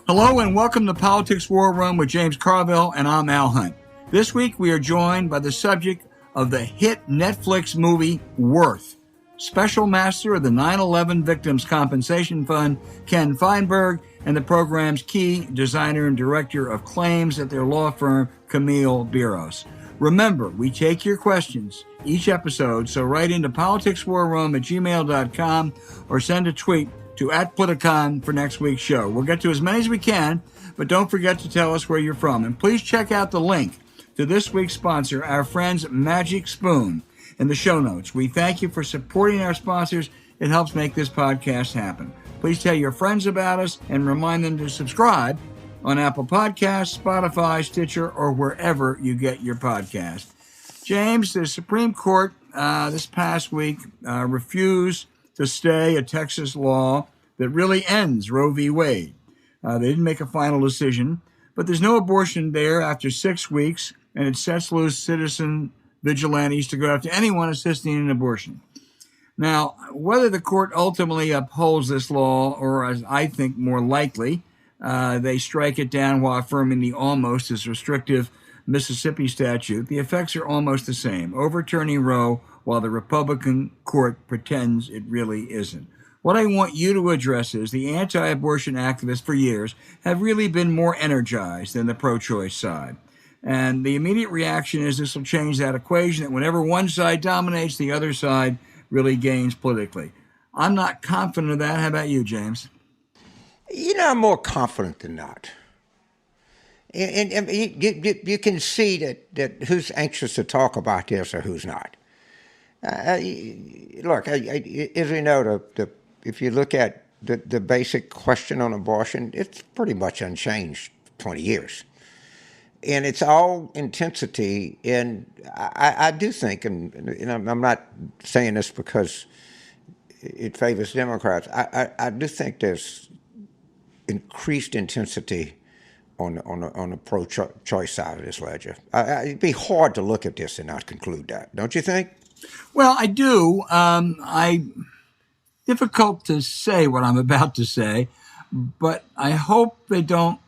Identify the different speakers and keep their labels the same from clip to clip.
Speaker 1: Hello and welcome to Politics War Room with James Carville, and I'm Al Hunt. This week we are joined by the subject of the hit Netflix movie Worth. Special Master of the 9/11 Victims Compensation Fund, Ken Feinberg, and the program's key designer and director of claims at their law firm, Camille Biros. Remember, we take your questions each episode, so write into politicswarroom@gmail.com or send a tweet to @Politicon for next week's show. We'll get to as many as we can, but don't forget to tell us where you're from. And please check out the link to this week's sponsor, our friends Magic Spoon, in the show notes. We thank you for supporting our sponsors. It helps make this podcast happen. Please tell your friends about us and remind them to subscribe on Apple Podcasts, Spotify, Stitcher, or wherever you get your podcast. James, the Supreme Court this past week refused to stay a Texas law that really ends Roe v. Wade. They didn't make a final decision, but there's no abortion there after 6 weeks, and it sets loose citizen vigilantes to go after anyone assisting in an abortion. Now, whether the court ultimately upholds this law, or as I think more likely, they strike it down while affirming the almost as restrictive Mississippi statute, the effects are almost the same, overturning Roe while the Republican court pretends it really isn't. What I want you to address is the anti-abortion activists for years have really been more energized than the pro-choice side. And the immediate reaction is this will change that equation, that whenever one side dominates, the other side really gains politically. I'm not confident of that. How about you, James?
Speaker 2: You know, I'm more confident than not. And you can see that who's anxious to talk about this or who's not. Look, as we know, if you look at the basic question on abortion, it's pretty much unchanged 20 years. And it's all intensity. And I do think, and I'm not saying this because it favors Democrats, I do think there's increased intensity on the pro-choice side of this ledger. It'd be hard to look at this and not conclude that, don't you think?
Speaker 1: Well, I do. Difficult to say what I'm about to say, but I hope they don't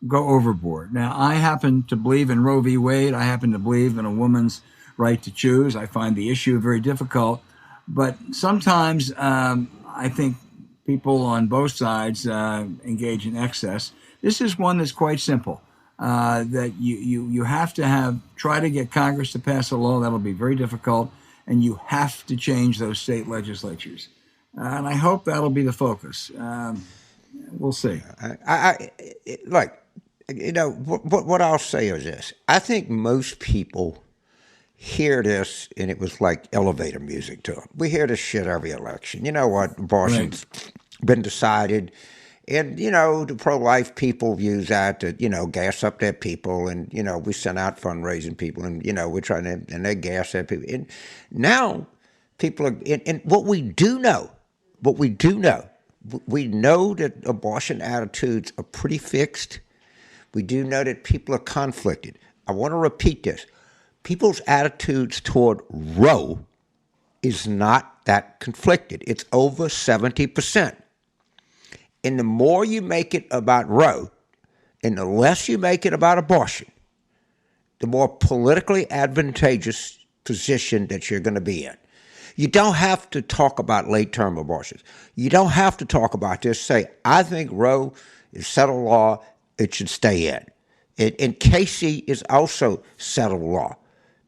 Speaker 1: go overboard. Now, I happen to believe in Roe v. Wade. I happen to believe in a woman's right to choose. I find the issue very difficult, but sometimes I think people on both sides engage in excess. This is one that's quite simple, that you have to try to get Congress to pass a law. That'll be very difficult, and you have to change those state legislatures. And I hope that'll be the focus. We'll see.
Speaker 2: Look, you know, what I'll say is this. I think most people hear this, and it was like elevator music to them. We hear this shit every election. You know what? Abortion's been decided. And, you know, the pro-life people use that to, you know, gas up their people. And, you know, we send out fundraising people and, you know, we're trying to, and they gas their people. And now people are, and what we do know that abortion attitudes are pretty fixed. We do know that people are conflicted. I want to repeat this. People's attitudes toward Roe is not that conflicted. It's over 70%. And the more you make it about Roe and the less you make it about abortion, the more politically advantageous position that you're going to be in. You don't have to talk about late-term abortions. You don't have to talk about this. Say, I think Roe is settled law. It should stay in. And Casey is also settled law.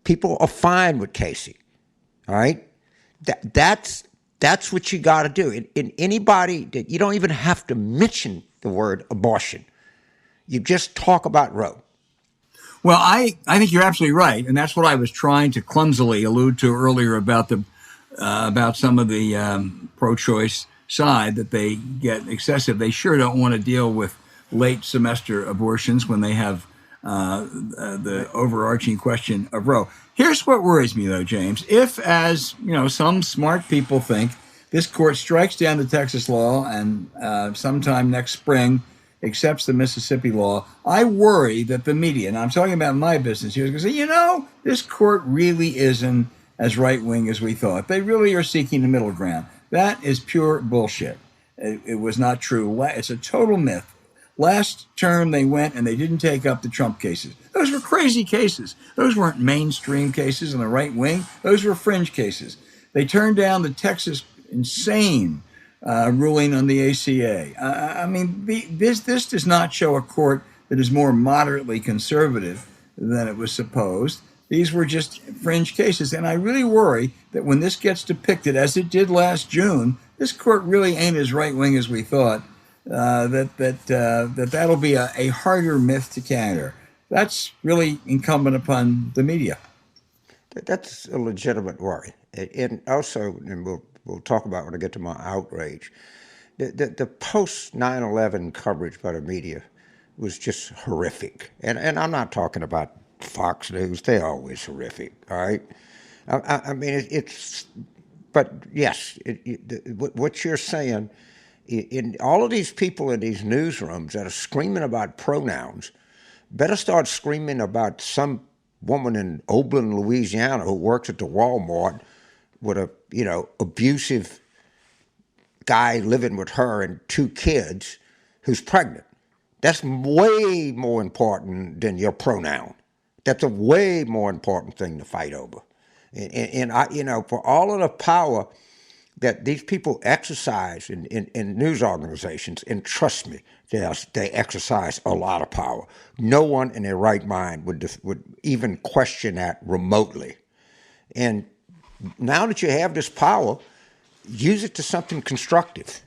Speaker 2: People are fine with Casey. All right? That's what you got to do. In anybody, that you don't even have to mention the word abortion. You just talk about Roe.
Speaker 1: Well, I think you're absolutely right, and that's what I was trying to clumsily allude to earlier about some of the pro-choice side, that they get excessive. They sure don't want to deal with late semester abortions when they have the overarching question of Roe. Here's what worries me, though, James. If, as you know, some smart people think, this court strikes down the Texas law and sometime next spring accepts the Mississippi law, I worry that the media, and I'm talking about my business here, is going to say, you know, this court really isn't as right-wing as we thought. They really are seeking the middle ground. That is pure bullshit. It was not true. It's a total myth. Last term, they went and they didn't take up the Trump cases. Those were crazy cases. Those weren't mainstream cases on the right wing. Those were fringe cases. They turned down the Texas insane ruling on the ACA. I mean, this does not show a court that is more moderately conservative than it was supposed. These were just fringe cases. And I really worry that when this gets depicted, as it did last June, this court really ain't as right wing as we thought. That'll be a harder myth to counter. That's really incumbent upon the media.
Speaker 2: That's a legitimate worry. And also, and we'll talk about when I get to my outrage, the post 9/11 coverage by the media was just horrific. And I'm not talking about Fox News. They're always horrific, all right? I mean, but yes, what you're saying, in all of these people in these newsrooms that are screaming about pronouns, better start screaming about some woman in Oberlin, Louisiana, who works at the Walmart with a abusive guy living with her and 2 kids who's pregnant. That's way more important than your pronoun. That's a way more important thing to fight over. And I, for all of the power that these people exercise in news organizations, and trust me, they exercise a lot of power. No one in their right mind would even question that remotely. And now that you have this power, use it to something constructive.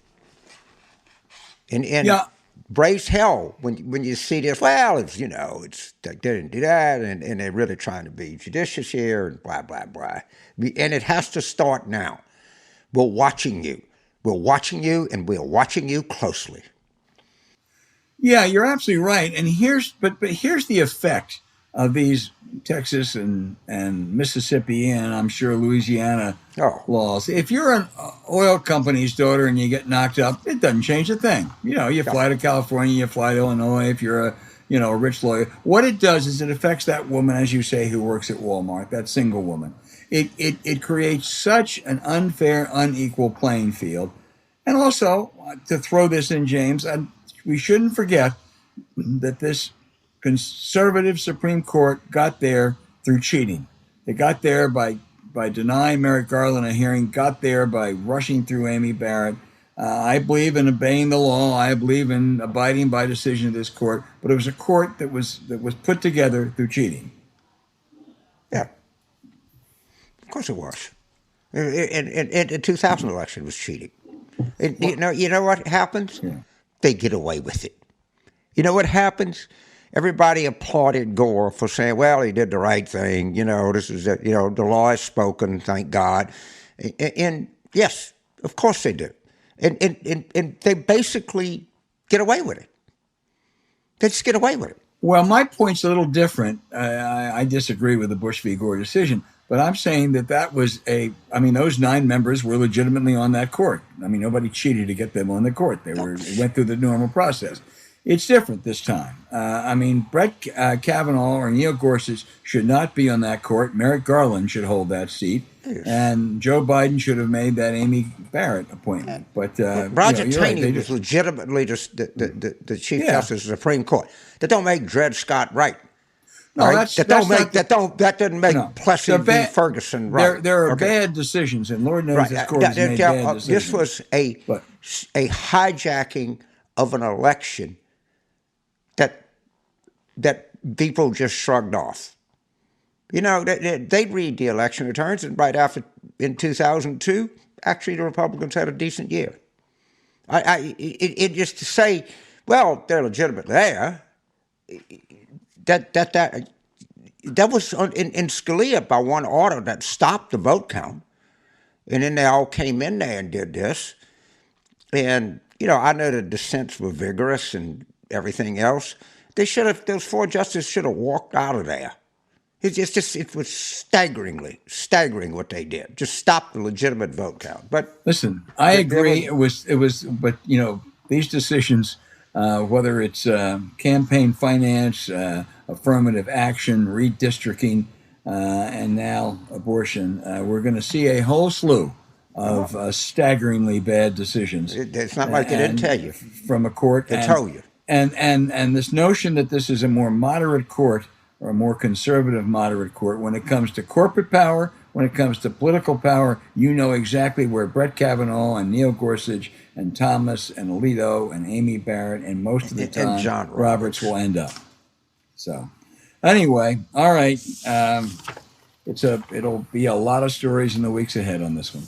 Speaker 2: And yeah. Brace hell when you see this. Well, it's they didn't do that, and they're really trying to be judicious here, and blah blah blah. And it has to start now. We're watching you. We're watching you, and we're watching you closely.
Speaker 1: Yeah, you're absolutely right. And here's the effect of these Texas and Mississippi and I'm sure Louisiana laws. If you're an oil company's daughter and you get knocked up, it doesn't change a thing. You fly to California, you fly to Illinois. If you're a rich lawyer, what it does is it affects that woman, as you say, who works at Walmart, that single woman. It creates such an unfair, unequal playing field. And also, to throw this in, James, we shouldn't forget that this conservative Supreme Court got there through cheating. They got there by denying Merrick Garland a hearing, got there by rushing through Amy Barrett. I believe in obeying the law. I believe in abiding by decision of this court. But it was a court that was put together through cheating.
Speaker 2: Yeah. Of course it was. And the 2000 election was cheating. And you know what happens? Yeah. They get away with it. You know what happens? Everybody applauded Gore for saying, well, he did the right thing. This is, the law is spoken, thank God. And yes, of course they do. And they basically get away with it. They just get away with it.
Speaker 1: Well, my point's a little different. I disagree with the Bush v. Gore decision, but I'm saying that was those 9 members were legitimately on that court. Nobody cheated to get them on the court. They went through the normal process. It's different this time. Brett Kavanaugh or Neil Gorsuch should not be on that court. Merrick Garland should hold that seat. Yes. And Joe Biden should have made that Amy Barrett appointment. But
Speaker 2: Roger Taney was legitimately the Chief Justice of the Supreme Court. That don't make Dred Scott right.
Speaker 1: No,
Speaker 2: right? That doesn't make Plessy v. Ferguson right.
Speaker 1: There are bad decisions, and Lord knows this court has made bad decisions.
Speaker 2: This was a hijacking of an election that people just shrugged off. They'd read the election returns, and right after, in 2002, actually the Republicans had a decent year. It just to say, well, they're legitimate there. That was in Scalia by one order that stopped the vote count, and then they all came in there and did this. And I know the dissents were vigorous and everything else. Those 4 justices should have walked out of there. It was staggering what they did. Just stop the legitimate vote count. But
Speaker 1: listen, I agree. It was, but these decisions, whether it's campaign finance, affirmative action, redistricting, and now abortion, we're going to see a whole slew of staggeringly bad decisions.
Speaker 2: It's not like they didn't tell you
Speaker 1: from a court.
Speaker 2: They told you.
Speaker 1: And this notion that this is a more moderate court or a more conservative moderate court, when it comes to corporate power, when it comes to political power, you know exactly where Brett Kavanaugh and Neil Gorsuch and Thomas and Alito and Amy Barrett and most of the time
Speaker 2: and John
Speaker 1: Roberts will end up. So anyway, all right. It'll be a lot of stories in the weeks ahead on this one.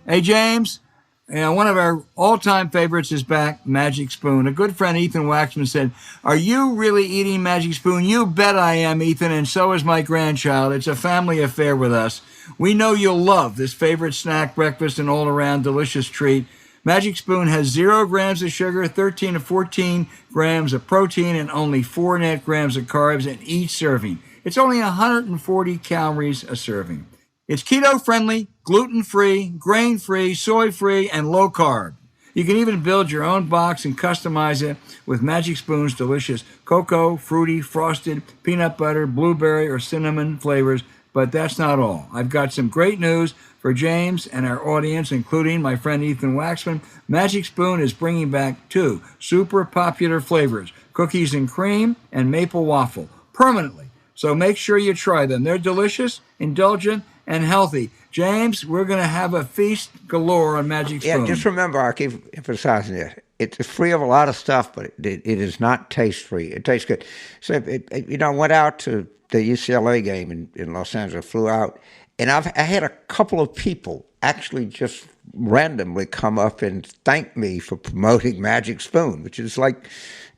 Speaker 1: Hey, James, one of our all-time favorites is back, Magic Spoon. A good friend, Ethan Waxman, said, "Are you really eating Magic Spoon?" You bet I am, Ethan, and so is my grandchild. It's a family affair with us. We know you'll love this favorite snack, breakfast, and all-around delicious treat. Magic Spoon has 0 grams of sugar, 13 to 14 grams of protein, and only 4 net grams of carbs in each serving. It's only 140 calories a serving. It's keto-friendly, gluten-free, grain-free, soy-free, and low-carb. You can even build your own box and customize it with Magic Spoon's delicious cocoa, fruity, frosted, peanut butter, blueberry, or cinnamon flavors. But that's not all. I've got some great news for James and our audience, including my friend Ethan Waxman. Magic Spoon is bringing back 2 super popular flavors, cookies and cream and maple waffle, permanently. So make sure you try them. They're delicious, indulgent, and healthy. James, we're going to have a feast galore on Magic Spoon.
Speaker 2: Yeah, just remember, I keep emphasizing it. It's free of a lot of stuff, but it is not taste-free. It tastes good. So, I went out to the UCLA game in Los Angeles, flew out, and I had a couple of people actually just randomly come up and thank me for promoting Magic Spoon, which is like,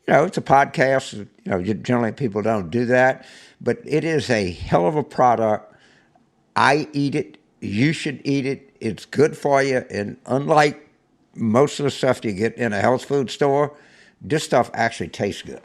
Speaker 2: it's a podcast. Generally people don't do that, but it is a hell of a product. I eat it. You should eat it. It's good for you. And unlike most of the stuff you get in a health food store, this stuff actually tastes good.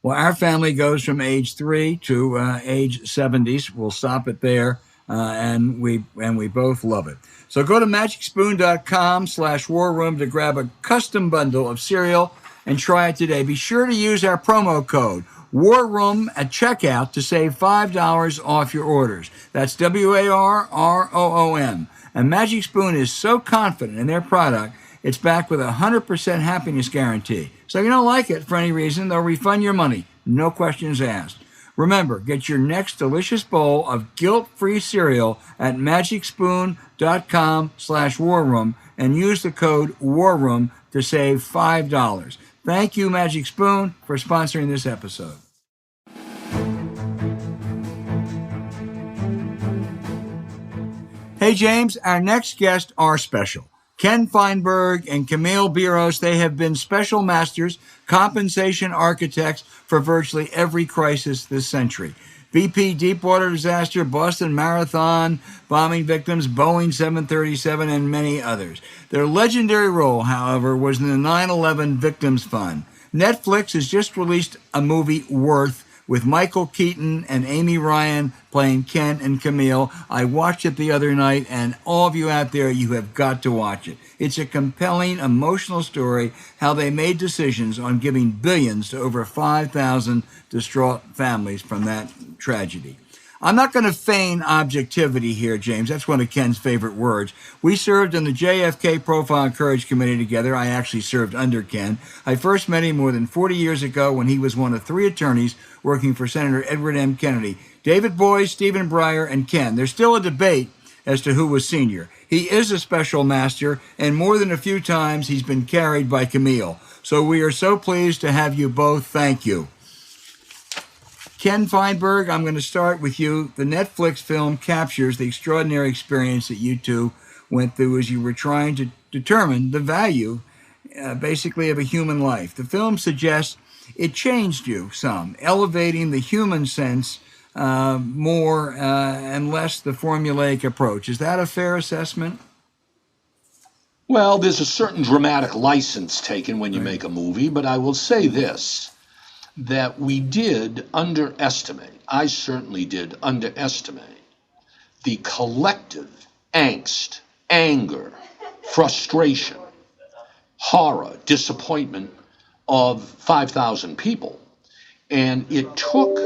Speaker 1: Well, our family goes from age 3 to age 70s. We'll stop it there, and we both love it. So go to magicspoon.com/war room to grab a custom bundle of cereal and try it today. Be sure to use our promo code War Room at checkout to save $5 off your orders. That's WARROOM. And Magic Spoon is so confident in their product, it's backed with a 100% happiness guarantee. So if you don't like it for any reason, they'll refund your money. No questions asked. Remember, get your next delicious bowl of guilt-free cereal at magicspoon.com/war room and use the code War Room to save $5. Thank you, Magic Spoon, for sponsoring this episode. Hey, James, our next guests are special. Ken Feinberg and Camille Biros, they have been special masters, compensation architects for virtually every crisis this century. BP Deepwater disaster, Boston Marathon, bombing victims, Boeing 737, and many others. Their legendary role, however, was in the 9/11 Victims Fund. Netflix has just released a movie, Worth, with Michael Keaton and Amy Ryan playing Ken and Camille. I watched it the other night, and all of you out there, you have got to watch it. It's a compelling, emotional story, how they made decisions on giving billions to over 5,000 distraught families from that tragedy. I'm not going to feign objectivity here, James. That's one of Ken's favorite words. We served on the JFK Profile and Courage Committee together. I actually served under Ken. I first met him more than 40 years ago when he was one of 3 attorneys working for Senator Edward M. Kennedy. David Boies, Stephen Breyer, and Ken. There's still a debate as to who was senior. He is a special master, and more than a few times he's been carried by Camille. So we are so pleased to have you both. Thank you. Ken Feinberg, I'm going to start with you. The Netflix film captures the extraordinary experience that you two went through as you were trying to determine the value, basically, of a human life. The film suggests it changed you some, elevating the human sense more and less the formulaic approach. Is that a fair assessment?
Speaker 3: Well, there's a certain dramatic license taken when you make a movie, but I will say this, that we did underestimate, I certainly did underestimate, the collective angst, anger, frustration, horror, disappointment of 5,000 people. And it took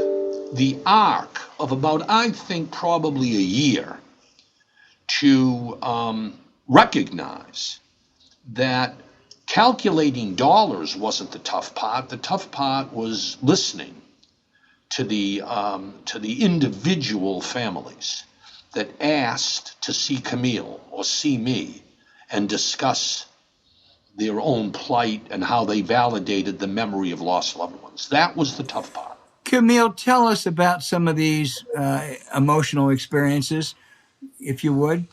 Speaker 3: the arc of about, I think, probably a year to recognize that calculating dollars wasn't the tough part. The tough part was listening to the individual families that asked to see Camille or see me and discuss their own plight and how they validated the memory of lost loved ones. That was the tough part.
Speaker 1: Camille, tell us about some of these emotional experiences, if you would.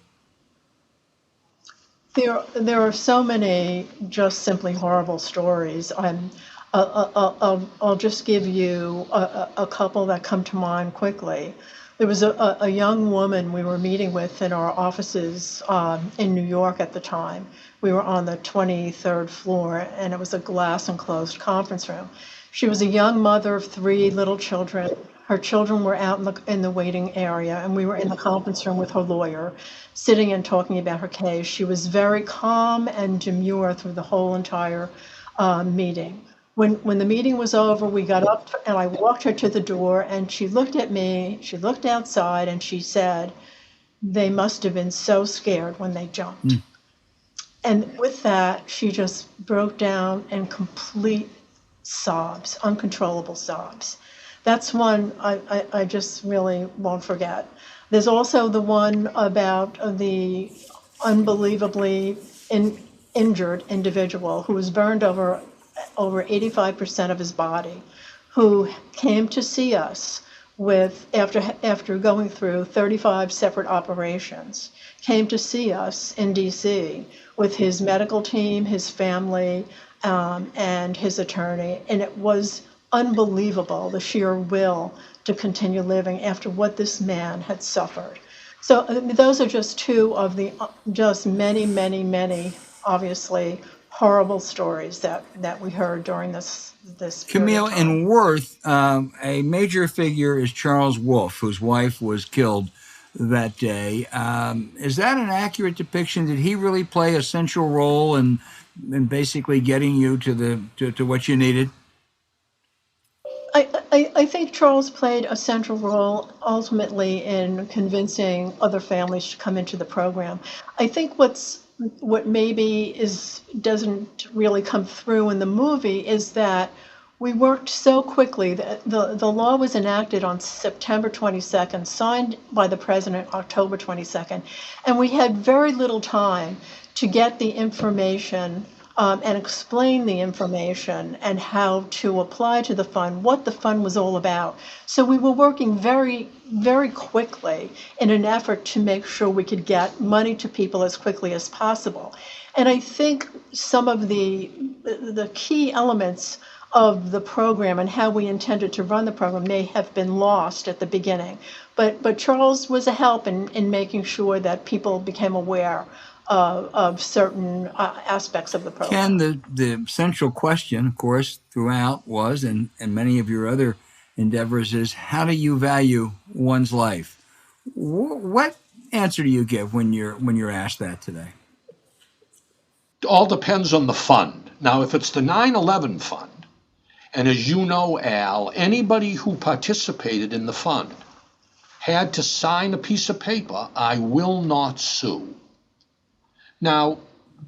Speaker 4: There are so many just simply horrible stories. I'll just give you a couple that come to mind quickly. There was a young woman we were meeting with in our offices in New York at the time. We were on the 23rd floor, and it was a glass enclosed conference room. She was a young mother of 3 little children. Her children were out in the waiting area, and we were in the conference room with her lawyer, sitting and talking about her case. She was very calm and demure through the whole entire meeting. When the meeting was over, we got up and I walked her to the door, and she looked at me, she looked outside, and she said, "They must have been so scared when they jumped." And with that, she just broke down in complete sobs, uncontrollable sobs. That's one I just really won't forget. There's also the one about the unbelievably injured individual who was burned over 85% of his body, who came to see us after going through 35 separate operations, came to see us in DC with his medical team, his family, and his attorney, and it was unbelievable, the sheer will to continue living after what this man had suffered. So those are just 2 of the just many, obviously horrible stories that we heard during this
Speaker 1: Camille,
Speaker 4: period of time.
Speaker 1: in Worth, a major figure is Charles Wolfe, whose wife was killed that day. Is that an accurate depiction? Did he really play a central role in basically getting you to what you needed?
Speaker 4: I think Charles played a central role ultimately in convincing other families to come into the program. I think what maybe doesn't really come through in the movie is that we worked so quickly that the law was enacted on September 22nd, signed by the president October 22nd, and we had very little time to get the information and explain the information and how to apply to the fund, what the fund was all about. So we were working very, very quickly in an effort to make sure we could get money to people as quickly as possible. And I think some of the key elements of the program and how we intended to run the program may have been lost at the beginning. But Charles was a help in making sure that people became aware of certain aspects of the program.
Speaker 1: Ken, the central question, of course, throughout was, and many of your other endeavors is, how do you value one's life? What answer do you give when you're asked that today?
Speaker 3: It all depends on the fund. Now, if it's the 9/11 fund, and as you know, Al, anybody who participated in the fund had to sign a piece of paper, "I will not sue." Now,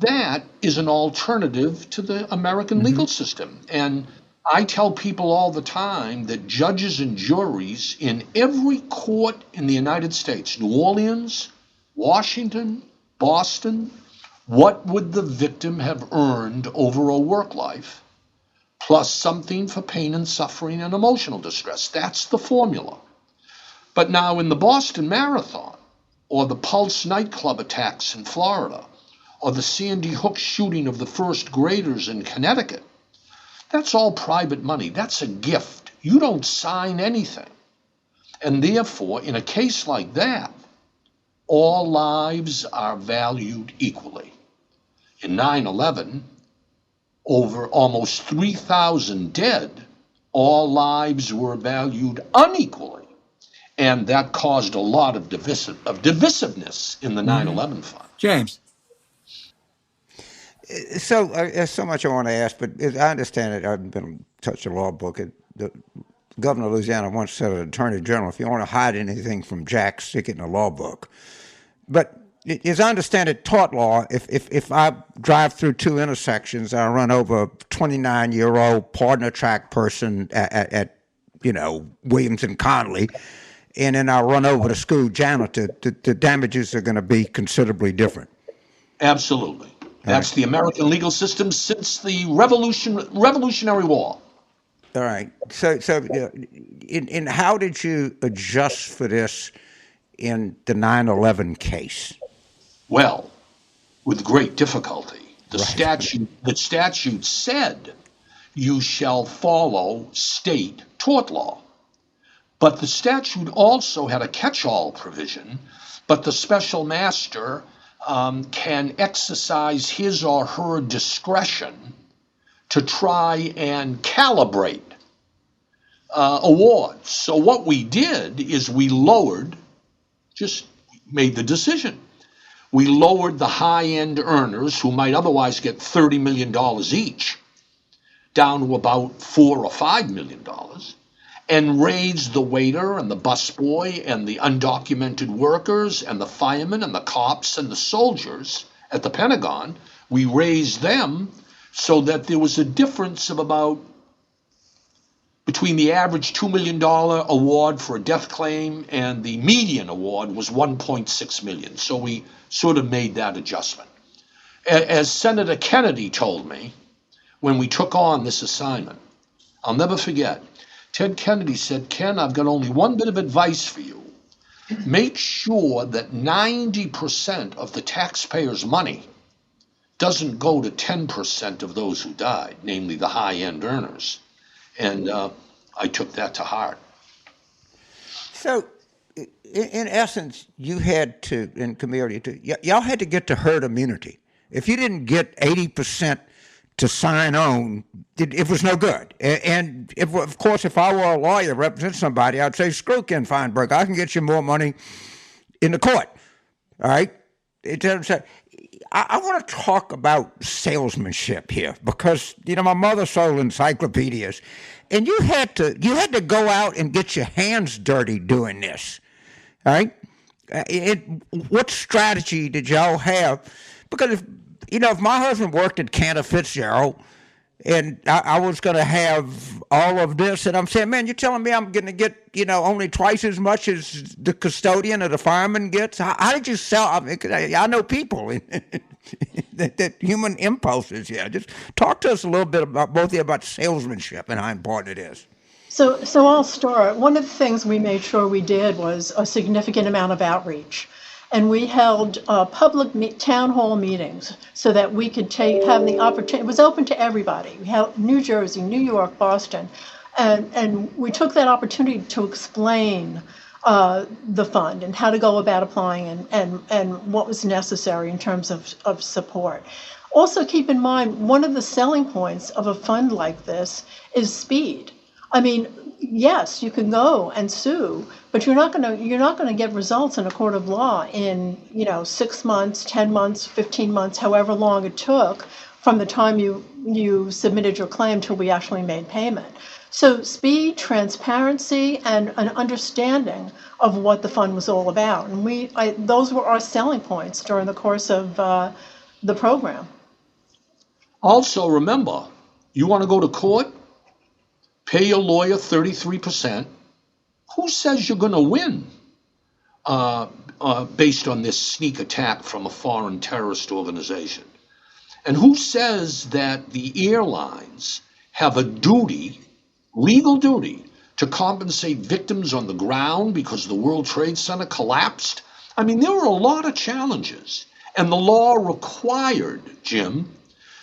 Speaker 3: that is an alternative to the American legal system. And I tell people all the time that judges and juries in every court in the United States, New Orleans, Washington, Boston, what would the victim have earned over a work life, plus something for pain and suffering and emotional distress? That's the formula. But now in the Boston Marathon, or the Pulse nightclub attacks in Florida, or the Sandy Hook shooting of the first graders in Connecticut, that's all private money. That's a gift. You don't sign anything. And therefore, in a case like that, all lives are valued equally. In 9/11, over almost 3,000 dead, all lives were valued unequally. And that caused a lot of divisiveness in the 9/11 fund.
Speaker 1: James.
Speaker 2: So there's so much I want to ask, but I understand it. I've been touched the law book. The governor of Louisiana once said to the attorney general, "If you want to hide anything from Jack, stick it in a law book." But as I understand it, tort law, if I drive through two intersections and I run over a 29-year-old partner track person at Williams and Conley, and then I run over the school janitor, the damages are going to be considerably different.
Speaker 3: Absolutely. That's the American legal system since the Revolutionary War.
Speaker 2: All right. So, in how did you adjust for this in the 9/11 case?
Speaker 3: Well, with great difficulty. The statute said you shall follow state tort law. But the statute also had a catch-all provision, but the special master can exercise his or her discretion to try and calibrate awards. So what we did is we made the decision. We lowered the high-end earners who might otherwise get $30 million each down to about $4 or $5 million, and raised the waiter and the busboy and the undocumented workers and the firemen and the cops and the soldiers at the Pentagon. We raised them so that there was a difference of about between the average $2 million award for a death claim and the median award was $1.6 million. So we sort of made that adjustment. As Senator Kennedy told me when we took on this assignment, I'll never forget, Ted Kennedy said, "Ken, I've got only one bit of advice for you. Make sure that 90% of the taxpayers' money doesn't go to 10% of those who died, namely the high-end earners." And I took that to heart.
Speaker 2: So, in essence, you had to, in Camille, y'all had to get to herd immunity. If you didn't get 80% to sign on, it was no good. And of course, if I were a lawyer representing somebody, I'd say, screw Ken Feinberg, I can get you more money in the court. All right? I want to talk about salesmanship here because, my mother sold encyclopedias, and you had to go out and get your hands dirty doing this. All right? What strategy did y'all have? Because if my husband worked at Cantor Fitzgerald and I was going to have all of this, and I'm saying, man, you're telling me I'm going to get, only twice as much as the custodian or the fireman gets? How did you sell? I know people that human impulses. Yeah, just talk to us a little bit about both of you about salesmanship and how important it is.
Speaker 4: So I'll start. One of the things we made sure we did was a significant amount of outreach. And we held public town hall meetings so that we could have the opportunity. It was open to everybody. We held New Jersey, New York, Boston, and we took that opportunity to explain the fund and how to go about applying and what was necessary in terms of support. Also, keep in mind, one of the selling points of a fund like this is speed. I mean, yes, you can go and sue, but you're not going to get results in a court of law in 6 months, 10 months, 15 months, however long it took from the time you submitted your claim till we actually made payment. So speed, transparency, and an understanding of what the fund was all about, and those were our selling points during the course of the program.
Speaker 3: Also, remember, you want to go to court? Pay your lawyer 33%. Who says you're going to win based on this sneak attack from a foreign terrorist organization? And who says that the airlines have a duty, legal duty, to compensate victims on the ground because the World Trade Center collapsed? I mean, there were a lot of challenges. And the law required, Jim,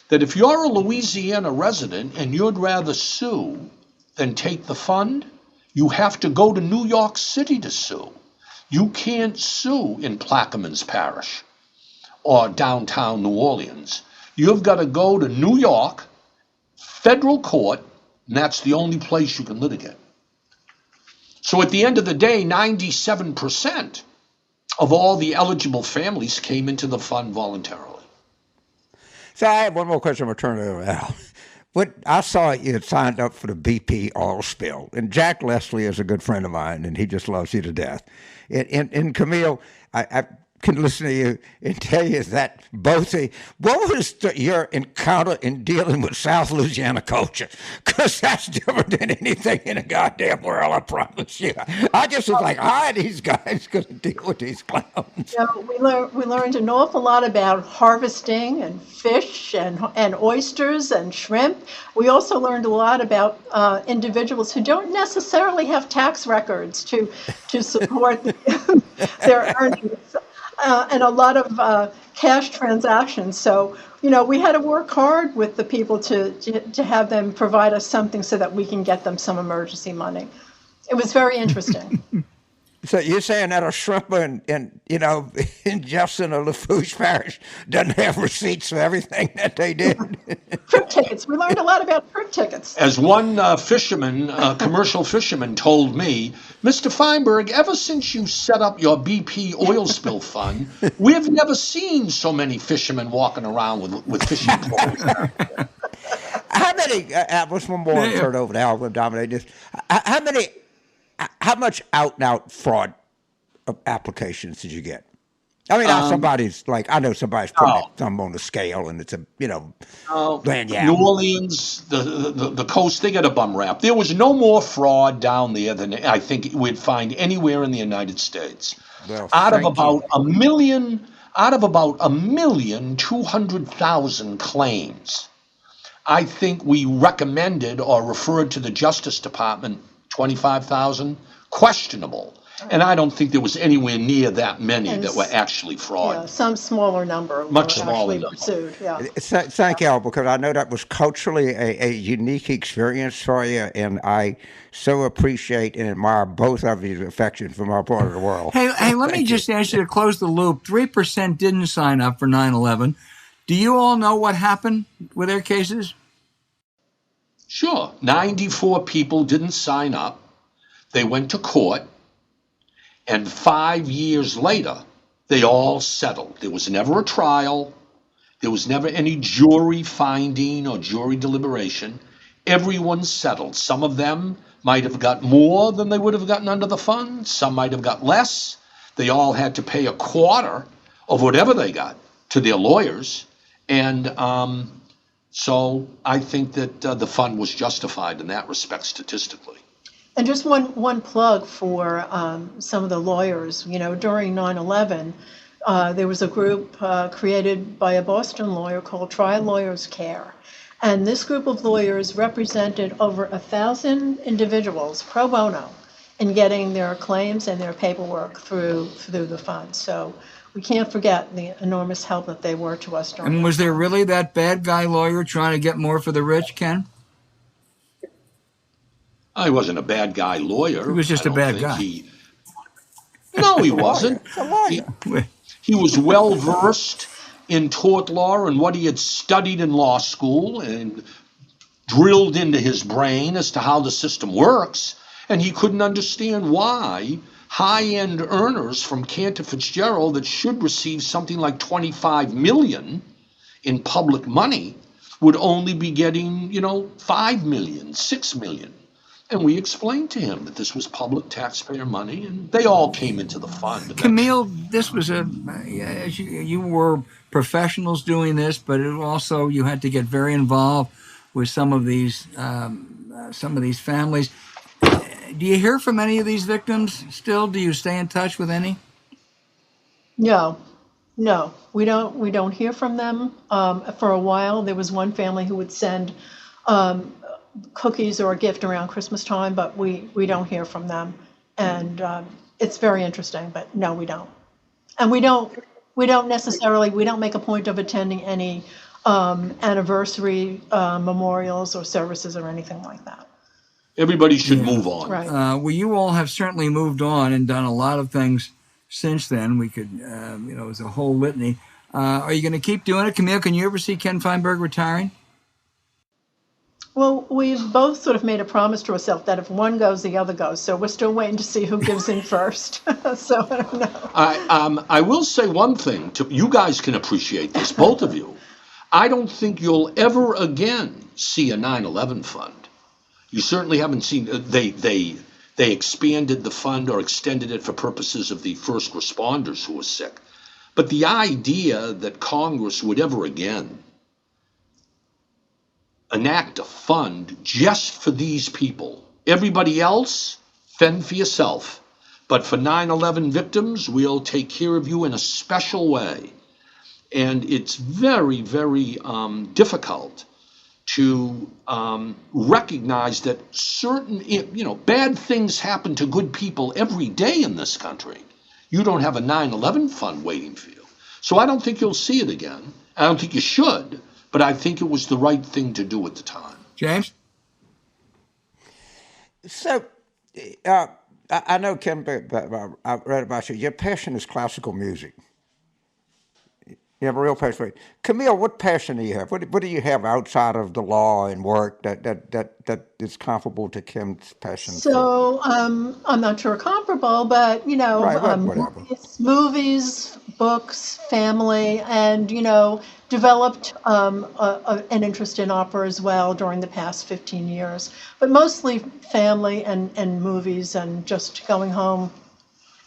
Speaker 3: that if you're a Louisiana resident and you'd rather sue than take the fund, you have to go to New York City to sue. You can't sue in Plaquemines Parish or downtown New Orleans. You've got to go to New York, federal court, and that's the only place you can litigate. So at the end of the day, 97% of all the eligible families came into the fund voluntarily.
Speaker 2: So I have one more question. I'm going to turn it over to Al. I saw you had signed up for the BP oil spill, and Jack Leslie is a good friend of mine, and he just loves you to death. And Camille, I've can listen to you and tell you that what was your encounter in dealing with South Louisiana culture? Because that's different than anything in the goddamn world, I promise you. I just was like, how are these guys going to deal with these clowns?
Speaker 4: We learned an awful lot about harvesting and fish and oysters and shrimp. We also learned a lot about individuals who don't necessarily have tax records to support their earnings, and a lot of cash transactions. So, we had to work hard with the people to have them provide us something so that we can get them some emergency money. It was very interesting.
Speaker 2: So you're saying that a shrimper in Jefferson or Lafourche Parish doesn't have receipts for everything that they did?
Speaker 4: Trip tickets. We learned a lot about trip tickets.
Speaker 3: As one commercial fisherman told me, Mr. Feinberg, ever since you set up your BP oil spill fund, we've never seen so many fishermen walking around with fishing poles.
Speaker 2: How many, what's one more turn over to Al, we'll dominate this. How much out-and-out fraud applications did you get? I mean, I know somebody's putting thumb on the scale, and it's land
Speaker 3: New Orleans, the coast, they got a bum rap. There was no more fraud down there than I think we'd find anywhere in the United States.
Speaker 2: Well,
Speaker 3: out of about 1,200,000 claims, I think we recommended or referred to the Justice Department 25,000 questionable, and I don't think there was anywhere near that many that were actually fraud.
Speaker 4: Yeah, some smaller number
Speaker 3: Much
Speaker 4: were
Speaker 3: smaller
Speaker 4: actually
Speaker 3: number.
Speaker 4: pursued. Yeah.
Speaker 2: Thank you, Al, because I know that was culturally a unique experience for you, and I so appreciate and admire both of your affection from our part of the world.
Speaker 1: Hey, let me just ask you to close the loop. 3% didn't sign up for 9/11. Do you all know what happened with their cases?
Speaker 3: Sure. 94 people didn't sign up. They went to court, and 5 years later, they all settled. There was never a trial. There was never any jury finding or jury deliberation. Everyone settled. Some of them might have got more than they would have gotten under the fund. Some might have got less. They all had to pay a quarter of whatever they got to their lawyers. And so I think that the fund was justified in that respect statistically.
Speaker 4: And just one plug for some of the lawyers. During 9/11, there was a group created by a Boston lawyer called Trial Lawyers Care. And this group of lawyers represented over 1,000 individuals pro bono in getting their claims and their paperwork through the fund. So we can't forget the enormous help that they were to us during.
Speaker 1: And was there really that bad guy lawyer trying to get more for the rich, Ken?
Speaker 3: He wasn't a bad guy lawyer.
Speaker 1: He was just a bad guy.
Speaker 3: No, he wasn't. He was well versed in tort law and what he had studied in law school and drilled into his brain as to how the system works. And he couldn't understand why high-end earners from Cantor Fitzgerald that should receive something like $25 million in public money would only be getting, $5 million, $6 million. And we explained to him that this was public taxpayer money, and they all came into the fund.
Speaker 1: Camille, this was you were professionals doing this, but it also you had to get very involved with some of these families. Do you hear from any of these victims still? Do you stay in touch with any?
Speaker 4: No, we don't hear from them. For a while, there was one family who would send cookies or a gift around Christmas time, but we don't hear from them, and it's very interesting. But no, we don't, and we don't make a point of attending any anniversary memorials or services or anything like that.
Speaker 3: Everybody should move on.
Speaker 4: Right.
Speaker 1: Well, you all have certainly moved on and done a lot of things since then. We could, it was a whole litany. Are you going to keep doing it? Camille, can you ever see Ken Feinberg retiring?
Speaker 4: Well, we've both sort of made a promise to ourselves that if one goes, the other goes. So we're still waiting to see who gives in first. So I don't know.
Speaker 3: I will say one thing. You guys can appreciate this, both of you. I don't think you'll ever again see a 9/11 fund. You certainly haven't seen. They expanded the fund or extended it for purposes of the first responders who were sick. But the idea that Congress would ever again enact a fund just for these people, everybody else, fend for yourself. But for 9/11 victims, we'll take care of you in a special way. And it's very, very difficult to recognize that certain, bad things happen to good people every day in this country. You don't have a 9/11 fund waiting for you. So I don't think you'll see it again. I don't think you should, but I think it was the right thing to do at the time.
Speaker 1: James?
Speaker 2: So, I know, Kim, I read about you. Your passion is classical music. You have a real passion for it. Camille, what passion do you have? What do you have outside of the law and work that is comparable to Kim's passion for?
Speaker 4: So I'm not sure comparable, but
Speaker 2: Right, whatever.
Speaker 4: movies, books, family, and developed an interest in opera as well during the past 15 years. But mostly family and movies, and just going home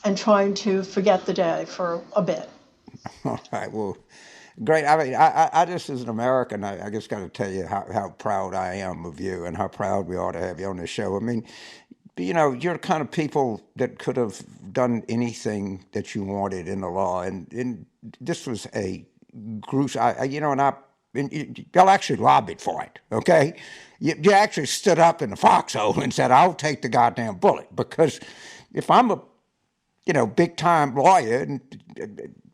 Speaker 4: and trying to forget the day for a bit.
Speaker 2: All right, well, great. I mean, I just, as an American, I just got to tell you how proud I am of you and how proud we ought to have you on this show. I mean, you're the kind of people that could have done anything that you wanted in the law, and this was a gruesome. Y'all actually lobbied for it. Okay, you actually stood up in the foxhole and said, "I'll take the goddamn bullet," because if I'm a big time lawyer and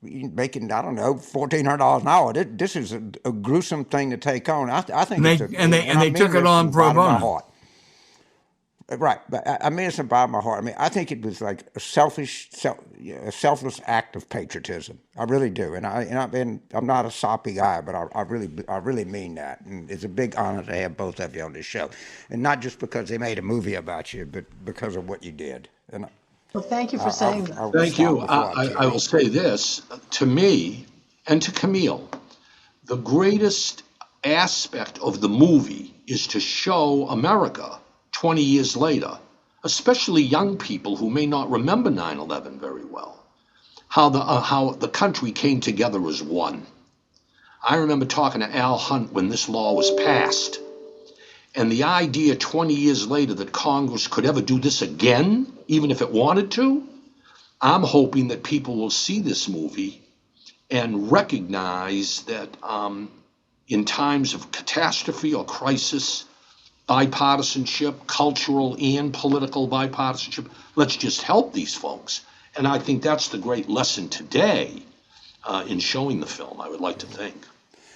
Speaker 2: making, I don't know, $1,400 an hour, this is a gruesome thing to take on. I think
Speaker 1: they took it on pro bono.
Speaker 2: Right, but I mean it's about my heart. I mean, I think it was like a selfless act of patriotism. I really do, and I'm not a soppy guy, but I really mean that. And it's a big honor to have both of you on this show, and not just because they made a movie about you, but because of what you did. And
Speaker 4: Well, thank you for saying that.
Speaker 3: Thank you. I will say this, to me and to Camille, the greatest aspect of the movie is to show America 20 years later, especially young people who may not remember 9/11 very well, how the country came together as one. I remember talking to Al Hunt when this law was passed, and the idea 20 years later that Congress could ever do this again, even if it wanted to, I'm hoping that people will see this movie and recognize that in times of catastrophe or crisis, bipartisanship, cultural and political bipartisanship, let's just help these folks. And I think that's the great lesson today in showing the film, I would like to think.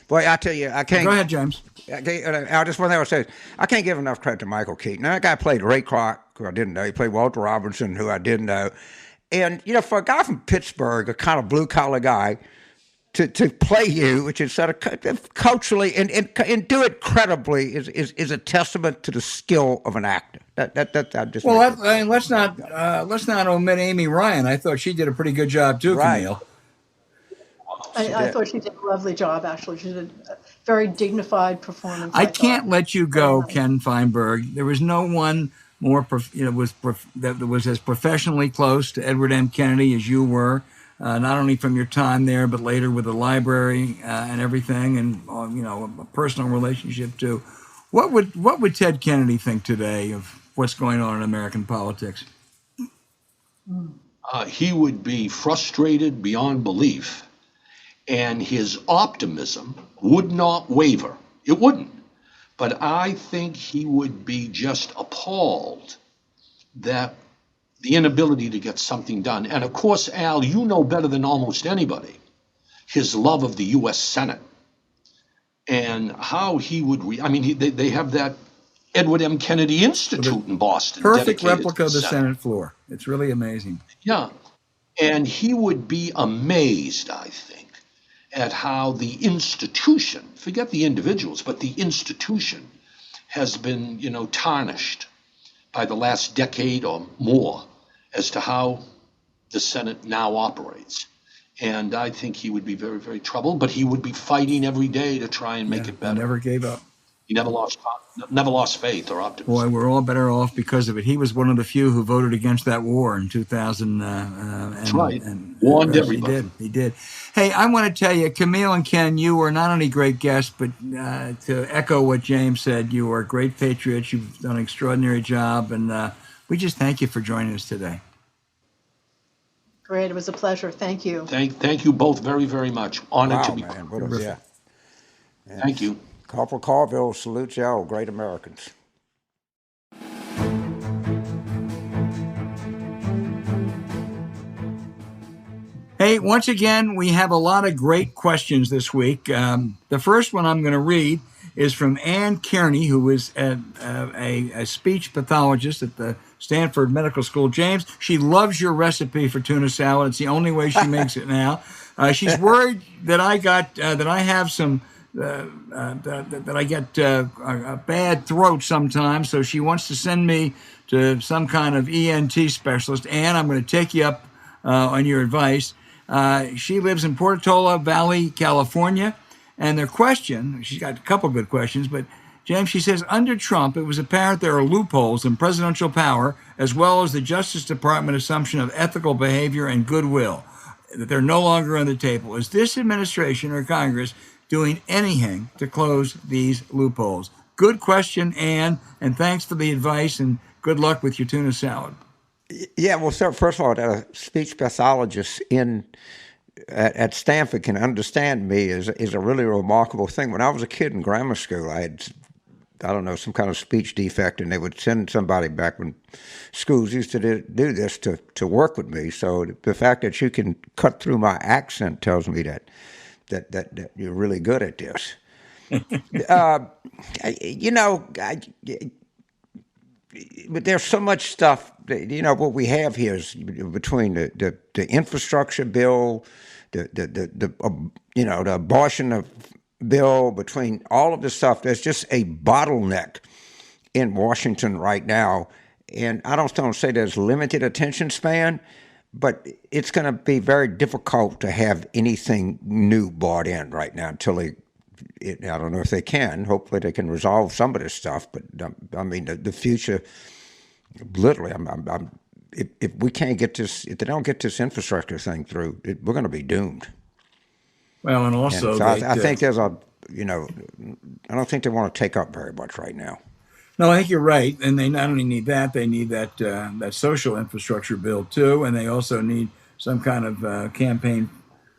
Speaker 2: Boy, I tell you, I can't.
Speaker 1: Go ahead, James.
Speaker 2: I just one thing I would say, I can't give enough credit to Michael Keaton. Now, that guy played Ray Clark, who I didn't know. He played Walter Robinson, who I didn't know. And, for a guy from Pittsburgh, a kind of blue-collar guy, to play you, which is sort of culturally and do it credibly, is a testament to the skill of an actor.
Speaker 1: Let's not omit Amy Ryan. I thought she did a pretty good job too,
Speaker 2: Right.
Speaker 1: Camille.
Speaker 4: I thought she did a lovely job, actually. She did a very dignified performance.
Speaker 1: I can't let you go, Ken Feinberg. There was no one more, that was as professionally close to Edward M. Kennedy as you were, not only from your time there, but later with the library and everything, and a personal relationship too. What would Ted Kennedy think today of what's going on in American politics?
Speaker 3: He would be frustrated beyond belief, and his optimism would not waver. It wouldn't. But I think he would be just appalled that the inability to get something done. And of course, Al, you know better than almost anybody his love of the U.S. Senate and how he would they have that Edward M. Kennedy Institute in Boston.
Speaker 1: Perfect replica of the Senate floor. It's really amazing.
Speaker 3: Yeah. And he would be amazed, I think, at how the institution, forget the individuals, but the institution has been, tarnished by the last decade or more as to how the Senate now operates. And I think he would be very, very troubled, but he would be fighting every day to try and make it better.
Speaker 1: Never gave up.
Speaker 3: He never lost faith or optimism.
Speaker 1: Boy, we're all better off because of it. He was one of the few who voted against that war in 2000.
Speaker 3: That's right. Warned everybody.
Speaker 1: He did. Hey, I want to tell you, Camille and Ken, you were not only great guests, but to echo what James said, you are great patriots. You've done an extraordinary job, and we just thank you for joining us today.
Speaker 4: Great. It was a pleasure. Thank you.
Speaker 3: Thank you both very, very much. Honored to be.
Speaker 2: Man,
Speaker 3: Thank you.
Speaker 2: Corporal Carville salutes y'all, great Americans.
Speaker 1: Hey, once again, we have a lot of great questions this week. The first one I'm going to read is from Ann Kearney, who is a speech pathologist at the Stanford Medical School. James, she loves your recipe for tuna salad. It's the only way she makes it now. She's worried that I have some that I get a bad throat sometimes, so she wants to send me to some kind of ENT specialist. Ann, I'm going to take you up on your advice. She lives in Portola Valley, California, and their question, she's got a couple good questions, but James, she says, under Trump, it was apparent there are loopholes in presidential power, as well as the Justice Department assumption of ethical behavior and goodwill, that they're no longer on the table. Is this administration or Congress doing anything to close these loopholes? Good question, Ann, and thanks for the advice, and good luck with your tuna salad.
Speaker 2: Yeah, well, sir, first of all, a speech pathologist at Stanford can understand me is a really remarkable thing. When I was a kid in grammar school, I had, some kind of speech defect, and they would send somebody back when schools used to do this to work with me. So the fact that you can cut through my accent tells me that you're really good at this. But there's so much stuff. What we have here is between the infrastructure bill, the abortion bill, between all of the stuff. There's just a bottleneck in Washington right now, and I don't say there's limited attention span, but it's going to be very difficult to have anything new brought in right now until I don't know if they can. Hopefully they can resolve some of this stuff. But I mean, the future, literally, if we can't get this, if they don't get this infrastructure thing through, we're going to be doomed.
Speaker 1: Well, and also,
Speaker 2: so I think there's I don't think they want to take up very much right now.
Speaker 1: No, I think you're right. And they not only need that, they need that social infrastructure bill too, and they also need some kind of campaign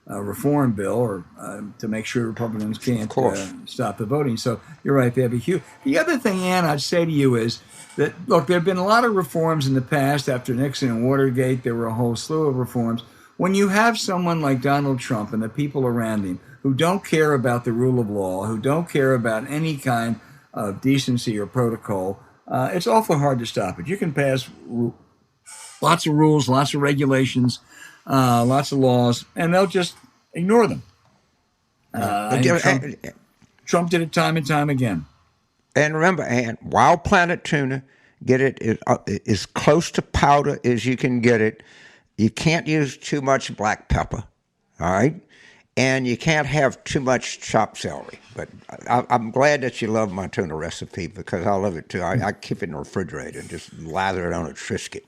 Speaker 1: reform bill, or to make sure Republicans can't stop the voting. So you're right. They have a huge. The other thing, Ann, I'd say to you is that, look, there have been a lot of reforms in the past. After Nixon and Watergate, there were a whole slew of reforms. When you have someone like Donald Trump and the people around him who don't care about the rule of law, who don't care about any kind of decency or protocol, it's awful hard to stop it. You can pass lots of rules, lots of regulations, lots of laws, and they'll just ignore them. Trump did it time and time again.
Speaker 2: And remember, Ann, wild planet tuna, get it as close to powder as you can get it. You can't use too much black pepper, all right? And you can't have too much chopped celery. But I'm glad that you love my tuna recipe, because I love it too. I keep it in the refrigerator and just lather it on a Triscuit.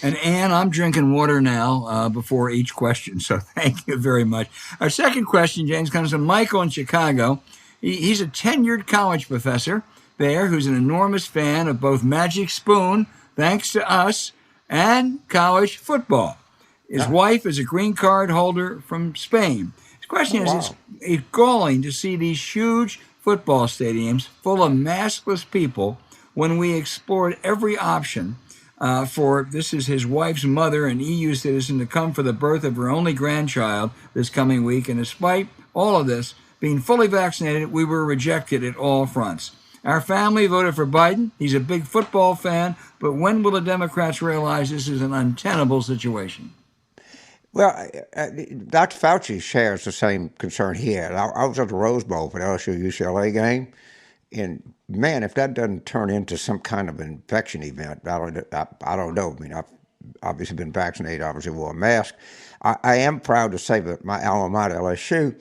Speaker 1: And Ann, I'm drinking water now before each question, so thank you very much. Our second question, James, comes from Michael in Chicago. He's a tenured college professor there who's an enormous fan of both Magic Spoon, thanks to us, and college football. His wife is a green card holder from Spain. His question is, it's galling to see these huge football stadiums full of maskless people when we explored every option for, this is his wife's mother, an EU citizen, to come for the birth of her only grandchild this coming week. And despite all of this, being fully vaccinated, we were rejected at all fronts. Our family voted for Biden. He's a big football fan. But when will the Democrats realize this is an untenable situation?
Speaker 2: Well, Dr. Fauci shares the same concern he had. I was at the Rose Bowl for the LSU-UCLA game, and man, if that doesn't turn into some kind of infection event, I don't know. I mean, I've obviously been vaccinated, obviously wore a mask. I am proud to say that my alma mater, LSU,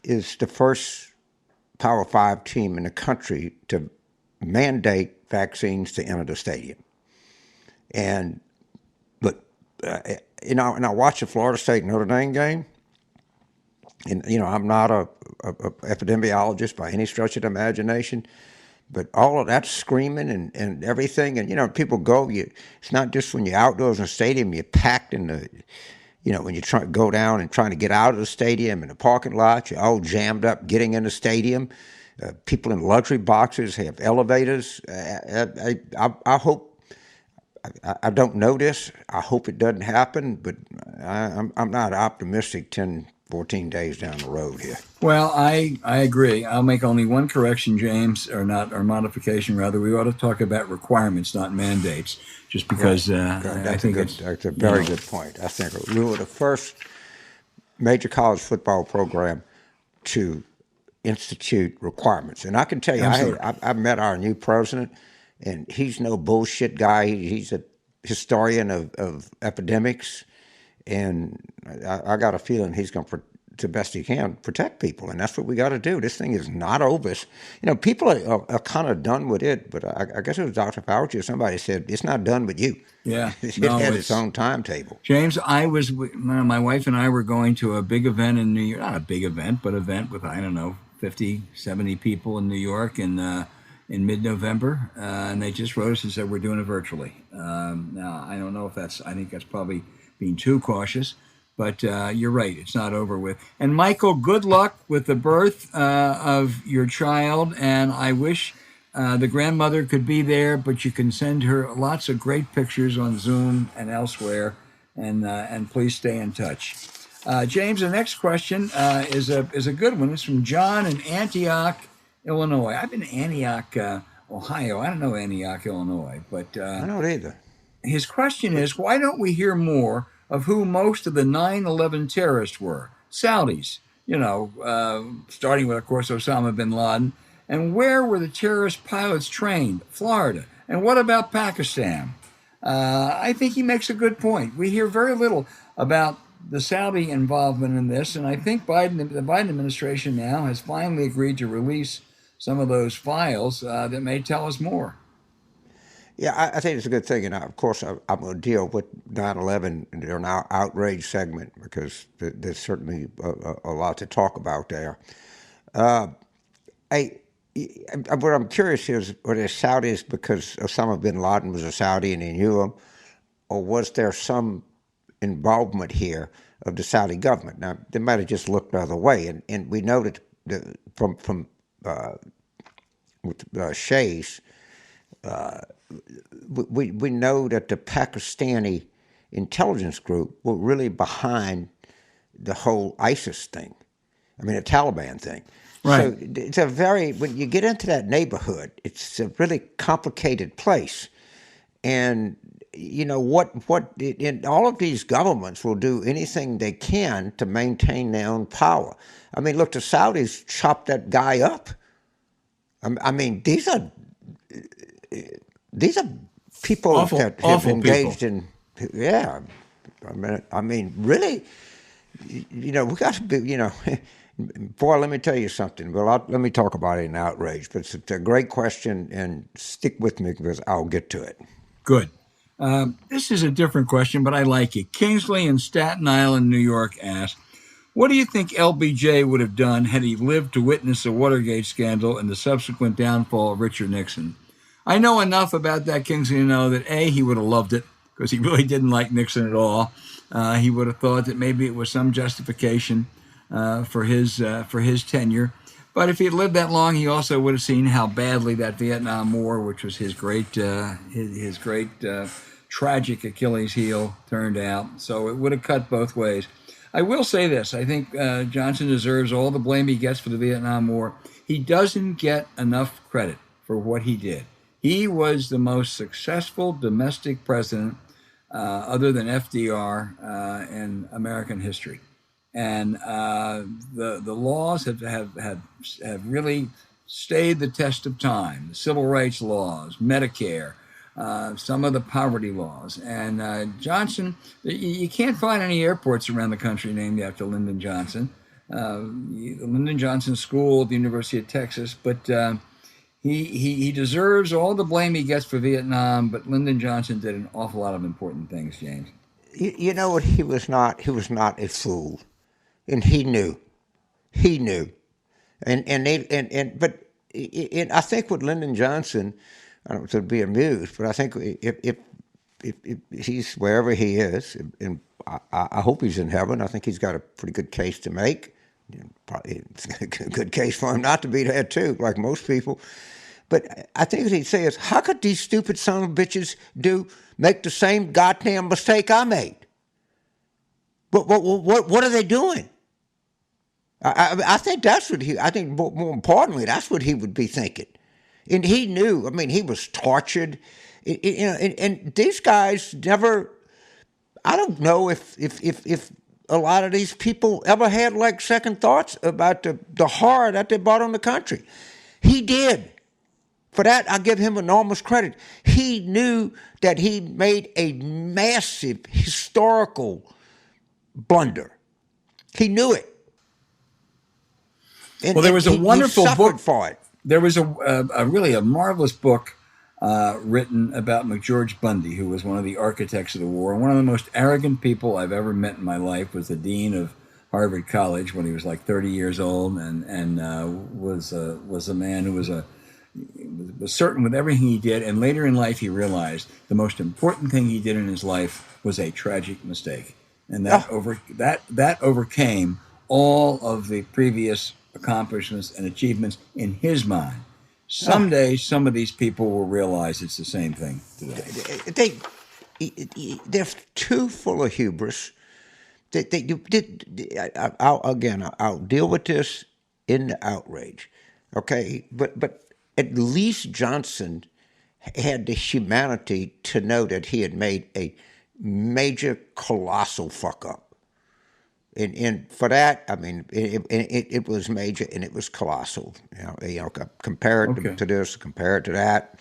Speaker 2: is the first Power 5 team in the country to mandate vaccines to enter the stadium. But and I watched the Florida State Notre Dame game, and I'm not a epidemiologist by any stretch of the imagination, but all of that screaming and everything, and people go. It's not just when you're outdoors in the stadium, you're packed in the. When you try to go down and trying to get out of the stadium in the parking lot, you're all jammed up getting in the stadium. People in luxury boxes have elevators. I hope. I don't know this. I hope it doesn't happen, but I'm not optimistic 10, 14 days down the road here.
Speaker 1: Well, I agree. I'll make only one correction, James, or modification rather. We ought to talk about requirements, not mandates, just because I think
Speaker 2: that's a very good point. I think we were the first major college football program to institute requirements. And I can tell you, I met our new president, and he's no bullshit guy. He's a historian of epidemics, and I got a feeling he's going to, to the best he can, protect people, and that's what we got to do. This thing is not over. People are kind of done with it, but I guess it was Dr. Fauci or somebody said, it's not done with you.
Speaker 1: Yeah.
Speaker 2: It had its own timetable.
Speaker 1: James, my wife and I were going to a big event in New York, not a big event, but event with, 50, 70 people in New York in mid-November, and they just wrote us and said we're doing it virtually. Now, I don't know if I think that's probably being too cautious, but you're right, it's not over with. And Michael, good luck with the birth of your child, and I wish the grandmother could be there, but you can send her lots of great pictures on Zoom and elsewhere, and please stay in touch. James, the next question is a good one. It's from John in Antioch, Illinois. I've been to Antioch, Ohio. I don't know Antioch, Illinois, but
Speaker 2: I don't either.
Speaker 1: His question is, why don't we hear more of who most of the 9/11 terrorists were? Saudis, starting with, of course, Osama bin Laden. And where were the terrorist pilots trained? Florida. And what about Pakistan? I think he makes a good point. We hear very little about the Saudi involvement in this, and I think the Biden administration now has finally agreed to release some of those files that may tell us more.
Speaker 2: Yeah, I think it's a good thing, and of course I'm going to deal with 9/11 in our outrage segment because there's certainly a lot to talk about there. What I'm curious is, were there Saudis because Osama bin Laden was a Saudi and they knew him, or was there some involvement here of the Saudi government? Now, they might have just looked the other way, and we know that from Shay's, we know that the Pakistani intelligence group were really behind the whole ISIS thing. The Taliban thing.
Speaker 1: Right.
Speaker 2: So it's when you get into that neighborhood, it's a really complicated place. And what in all of these governments will do anything they can to maintain their own power. Look, the Saudis chopped that guy up. These are people that have engaged in. Yeah, really. We got to be. Boy, let me tell you something. Well, let me talk about it in outrage. But it's a great question, and stick with me because I'll get to it.
Speaker 1: Good. This is a different question, but I like it. Kingsley in Staten Island, New York asked, what do you think LBJ would have done had he lived to witness the Watergate scandal and the subsequent downfall of Richard Nixon? I know enough about that, Kingsley, to know that A, he would have loved it because he really didn't like Nixon at all. He would have thought that maybe it was some justification for his tenure. But if he had lived that long, he also would have seen how badly that Vietnam War, which was his great tragic Achilles heel, turned out. So it would have cut both ways. I will say this. I think Johnson deserves all the blame he gets for the Vietnam War. He doesn't get enough credit for what he did. He was the most successful domestic president, other than FDR, in American history. And the laws have really stayed the test of time. The civil rights laws, Medicare, some of the poverty laws. And Johnson, you can't find any airports around the country named after Lyndon Johnson. The Lyndon Johnson School at the University of Texas, but he deserves all the blame he gets for Vietnam, but Lyndon Johnson did an awful lot of important things, James.
Speaker 2: You know what? He was not a fool, and he knew. He knew, but I think with Lyndon Johnson, I don't want to be amused, but I think if he's wherever he is, and I hope he's in heaven. I think he's got a pretty good case to make. Probably it's a good case for him not to be there too, like most people. But I think what he'd say is, how could these stupid son of bitches make the same goddamn mistake I made? What are they doing? I think that's what I think more importantly, that's what he would be thinking. And he knew, I mean, he was tortured. And these guys never, I don't know if a lot of these people ever had like second thoughts about the horror that they brought on the country. He did. For that, I give him enormous credit. He knew that he made a massive historical blunder. He knew it.
Speaker 1: Well, there was a wonderful book
Speaker 2: for it.
Speaker 1: There was a really marvelous book written about McGeorge Bundy, who was one of the architects of the war. One of the most arrogant people I've ever met in my life was the dean of Harvard College when he was like 30 years old, and was a man who was certain with everything he did. And later in life, he realized the most important thing he did in his life was a tragic mistake, and that overcame all of the previous accomplishments and achievements in his mind. Someday, some of these people will realize it's the same thing today.
Speaker 2: They're too full of hubris. I'll deal with this in the outrage, okay? But at least Johnson had the humanity to know that he had made a major, colossal fuck up. And for that, I mean, it was major and it was colossal. Compare it to this, compare it to that.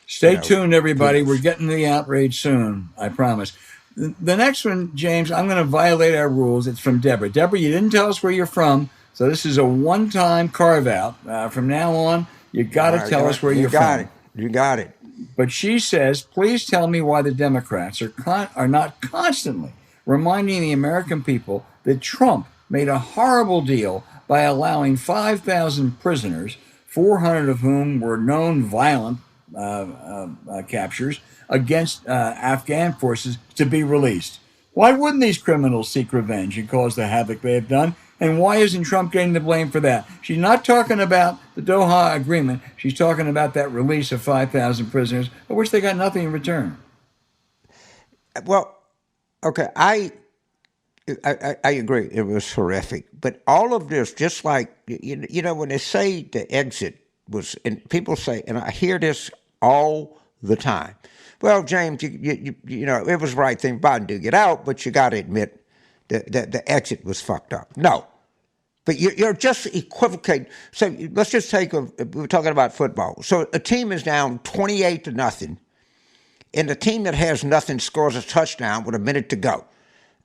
Speaker 1: Stay tuned, everybody. We're getting to the outrage soon, I promise. The next one, James, I'm going to violate our rules. It's from Deborah. Deborah, you didn't tell us where you're from, so this is a one-time carve-out. From now on, you got to tell us where you're from.
Speaker 2: You got it.
Speaker 1: But she says, please tell me why the Democrats are not constantly reminding the American people that Trump made a horrible deal by allowing 5,000 prisoners, 400 of whom were known violent captures against Afghan forces, to be released. Why wouldn't these criminals seek revenge and cause the havoc they have done? And why isn't Trump getting the blame for that? She's not talking about the Doha Agreement. She's talking about that release of 5,000 prisoners, of which they got nothing in return.
Speaker 2: Well, okay, I agree. It was horrific. But all of this, just like, when they say the exit was, and people say, and I hear this all the time, well, James, it was the right thing Biden to get out, but you got to admit that the exit was fucked up. No. But you're just equivocating. So let's just we were talking about football. So a team is down 28-0, and the team that has nothing scores a touchdown with a minute to go.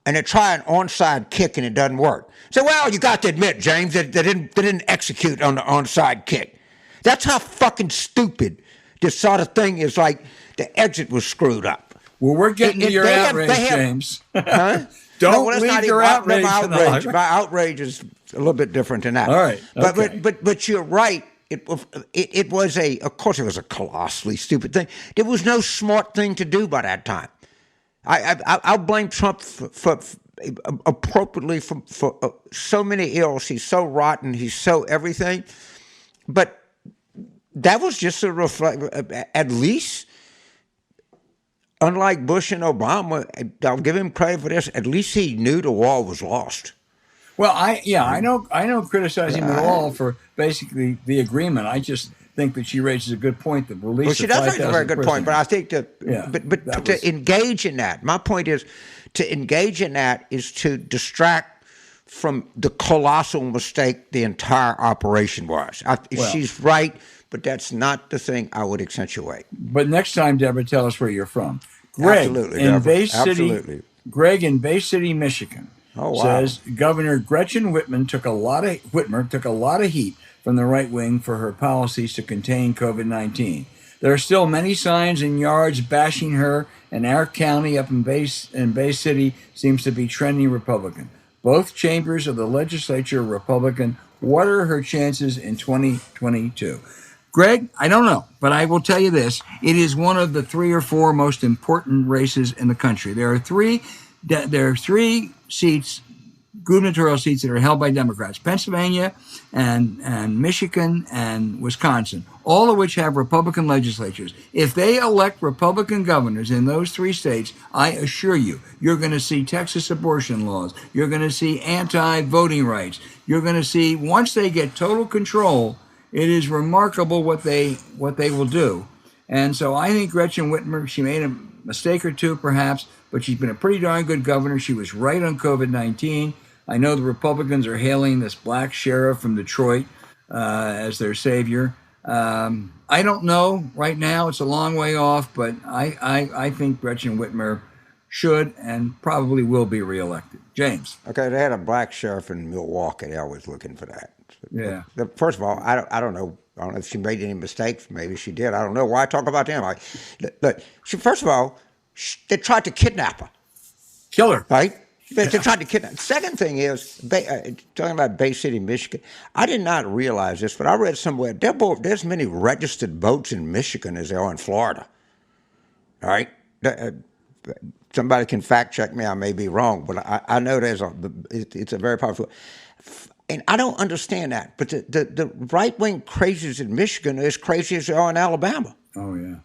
Speaker 2: And they try an onside kick and it doesn't work. So, well, you got to admit, James, that they didn't execute on the onside kick. That's how fucking stupid this sort of thing is. Like the exit was screwed up.
Speaker 1: Well, we're getting to your outrage, James.
Speaker 2: Huh?
Speaker 1: Don't leave your outrage.
Speaker 2: My outrage is a little bit different than that.
Speaker 1: All right. Okay.
Speaker 2: But you're right. It was of course, it was a colossally stupid thing. There was no smart thing to do by that time. I'll blame Trump for appropriately for so many ills. He's so rotten. He's so everything. But that was just a reflect. At least, unlike Bush and Obama, I'll give him credit for this. At least he knew the war was lost.
Speaker 1: Well, I don't criticize him at all for basically the agreement. I just think that she raises a good point. The release.
Speaker 2: Well, she does raise a very good point, but I think that, to engage in that, my point is to engage in that is to distract from the colossal mistake the entire operation was. She's right, but that's not the thing I would accentuate.
Speaker 1: But next time, Deborah, tell us where you're from. Greg in Bay City, Michigan, says Governor Gretchen Whitmer took a lot of heat from the right wing for her policies to contain COVID-19. There are still many signs in yards bashing her, and our county up in Bay City seems to be trending Republican. Both chambers of the legislature are Republican. What are her chances in 2022? Greg, I don't know, but I will tell you this. It is one of the 3 or 4 most important races in the country. There are three seats, gubernatorial seats, that are held by Democrats: Pennsylvania and Michigan and Wisconsin, all of which have Republican legislatures. If they elect Republican governors in those 3 states, I assure you, you're going to see Texas abortion laws. You're going to see anti-voting rights. You're going to see, once they get total control, it is remarkable what they will do. And so I think Gretchen Whitmer, she made a mistake or two perhaps, but she's been a pretty darn good governor. She was right on COVID-19. I know the Republicans are hailing this black sheriff from Detroit as their savior. I don't know right now. It's a long way off, but I think Gretchen Whitmer should and probably will be reelected. James.
Speaker 2: Okay, they had a black sheriff in Milwaukee. I was looking for that.
Speaker 1: Yeah.
Speaker 2: First of all, I don't know. I don't know if she made any mistakes. Maybe she did. I don't know. Why talk about them? Look, first of all, they tried to kidnap her.
Speaker 1: Kill her.
Speaker 2: Right? They tried to kidnap. Second thing is, talking about Bay City, Michigan, I did not realize this, but I read somewhere there's as many registered boats in Michigan as there are in Florida. All right? Somebody can fact check me. I may be wrong, but I know it's a very powerful. And I don't understand that. But the right-wing crazies in Michigan are as crazy as they are in Alabama.
Speaker 1: Oh, yeah.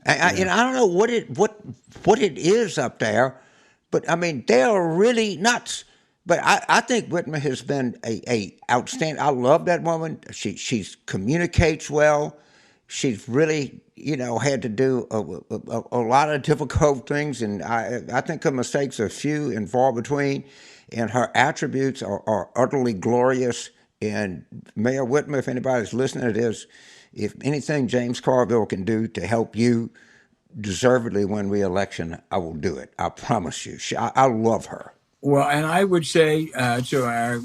Speaker 2: And I don't know what it is up there. But, I mean, they are really nuts. But I think Whitmer has been a outstanding. I love that woman. She communicates well. She's really, had to do a lot of difficult things. And I think her mistakes are few and far between. And her attributes are utterly glorious. And Mayor Whitmer, if anybody's listening to this, if anything James Carville can do to help you deservedly win re-election, I will do it. I promise you. I love her.
Speaker 1: Well, and I would say to our,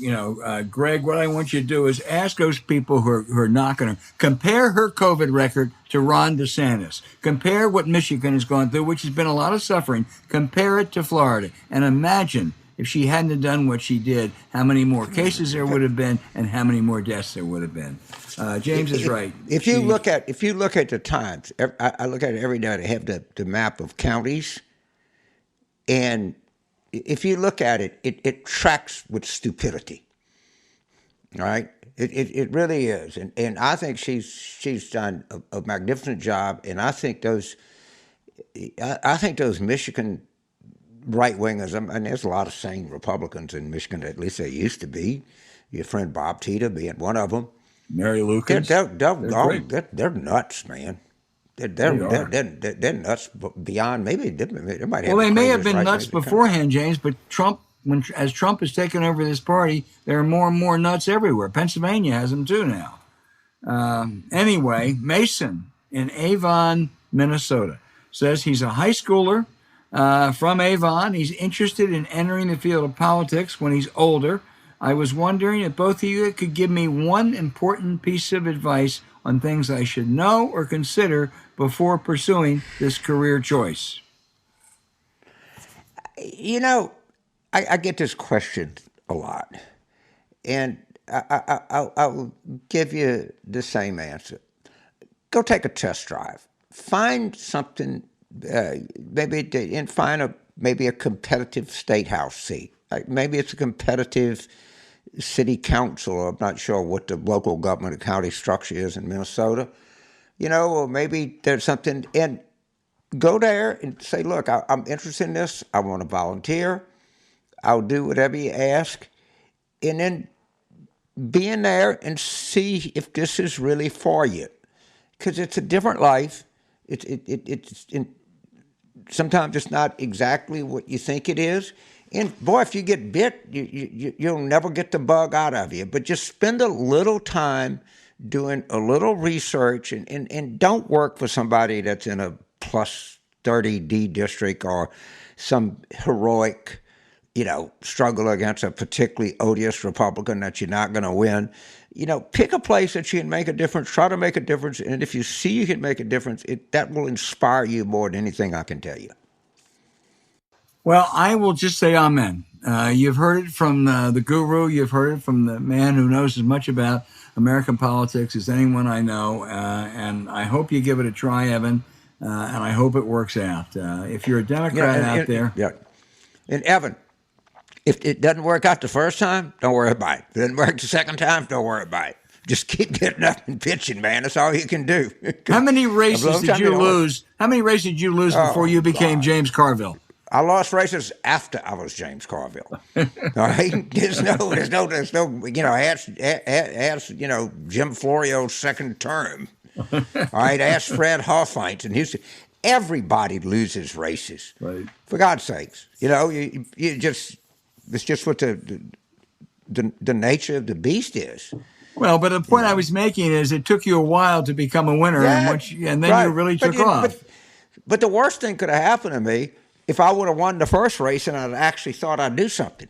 Speaker 1: Greg, what I want you to do is ask those people who are not going to compare her COVID record to Ron DeSantis. Compare what Michigan has gone through, which has been a lot of suffering. Compare it to Florida, and imagine if she hadn't have done what she did, how many more cases there would have been, and how many more deaths there would have been. James is right.
Speaker 2: If you look at the Times, I look at it every day. They have the map of counties, and if you look at it, it tracks with stupidity. All right, it really is, and I think she's done a magnificent job, and I think those Michigan right wingers. I mean, there's a lot of sane Republicans in Michigan. At least there used to be. Your friend Bob Tita being one of them.
Speaker 1: Mary Lucas.
Speaker 2: They're nuts, man. They're nuts beyond. Maybe they might have.
Speaker 1: Well, they may have been nuts beforehand, James. But Trump, as Trump has taken over this party, there are more and more nuts everywhere. Pennsylvania has them too now. Anyway, Mason in Avon, Minnesota, says he's a high schooler from Avon. He's interested in entering the field of politics when he's older. I was wondering if both of you could give me one important piece of advice on things I should know or consider before pursuing this career choice.
Speaker 2: I get this question a lot, and I'll give you the same answer. Go take a test drive. Find something, maybe a competitive state house seat. Maybe it's a competitive city council. I'm not sure what the local government or county structure is in Minnesota. Or maybe there's something, and go there and say, look, I'm interested in this. I want to volunteer. I'll do whatever you ask. And then be in there and see if this is really for you. Because it's a different life. Sometimes it's not exactly what you think it is. And boy, if you get bit, you'll never get the bug out of you. But just spend a little time doing a little research and don't work for somebody that's in a plus 30 D district or some heroic struggle against a particularly odious Republican that you're not going to win. Pick a place that you can make a difference, try to make a difference, and if you see you can make a difference, that will inspire you more than anything I can tell you.
Speaker 1: Well, I will just say amen. You've heard it from the guru. You've heard it from the man who knows as much about American politics as anyone I know. And I hope you give it a try, Evan. And I hope it works out. If you're a Democrat out there.
Speaker 2: Yeah. And Evan, if it doesn't work out the first time, don't worry about it. If it doesn't work the second time, don't worry about it. Just keep getting up and pitching, man. That's all you can do.
Speaker 1: How many races did you lose? How many races did you lose before you became James Carville?
Speaker 2: I lost races after I was James Carville. All right, there's no, ask Jim Florio's second term. All right, ask Fred Hoffines in Houston. Everybody loses races,
Speaker 1: right?
Speaker 2: For God's sakes, you just it's just what the nature of the beast is.
Speaker 1: Well, but the point I was making is it took you a while to become a winner, and then you really took off.
Speaker 2: But the worst thing could have happened to me if I would have won the first race and I'd actually thought I'd do something.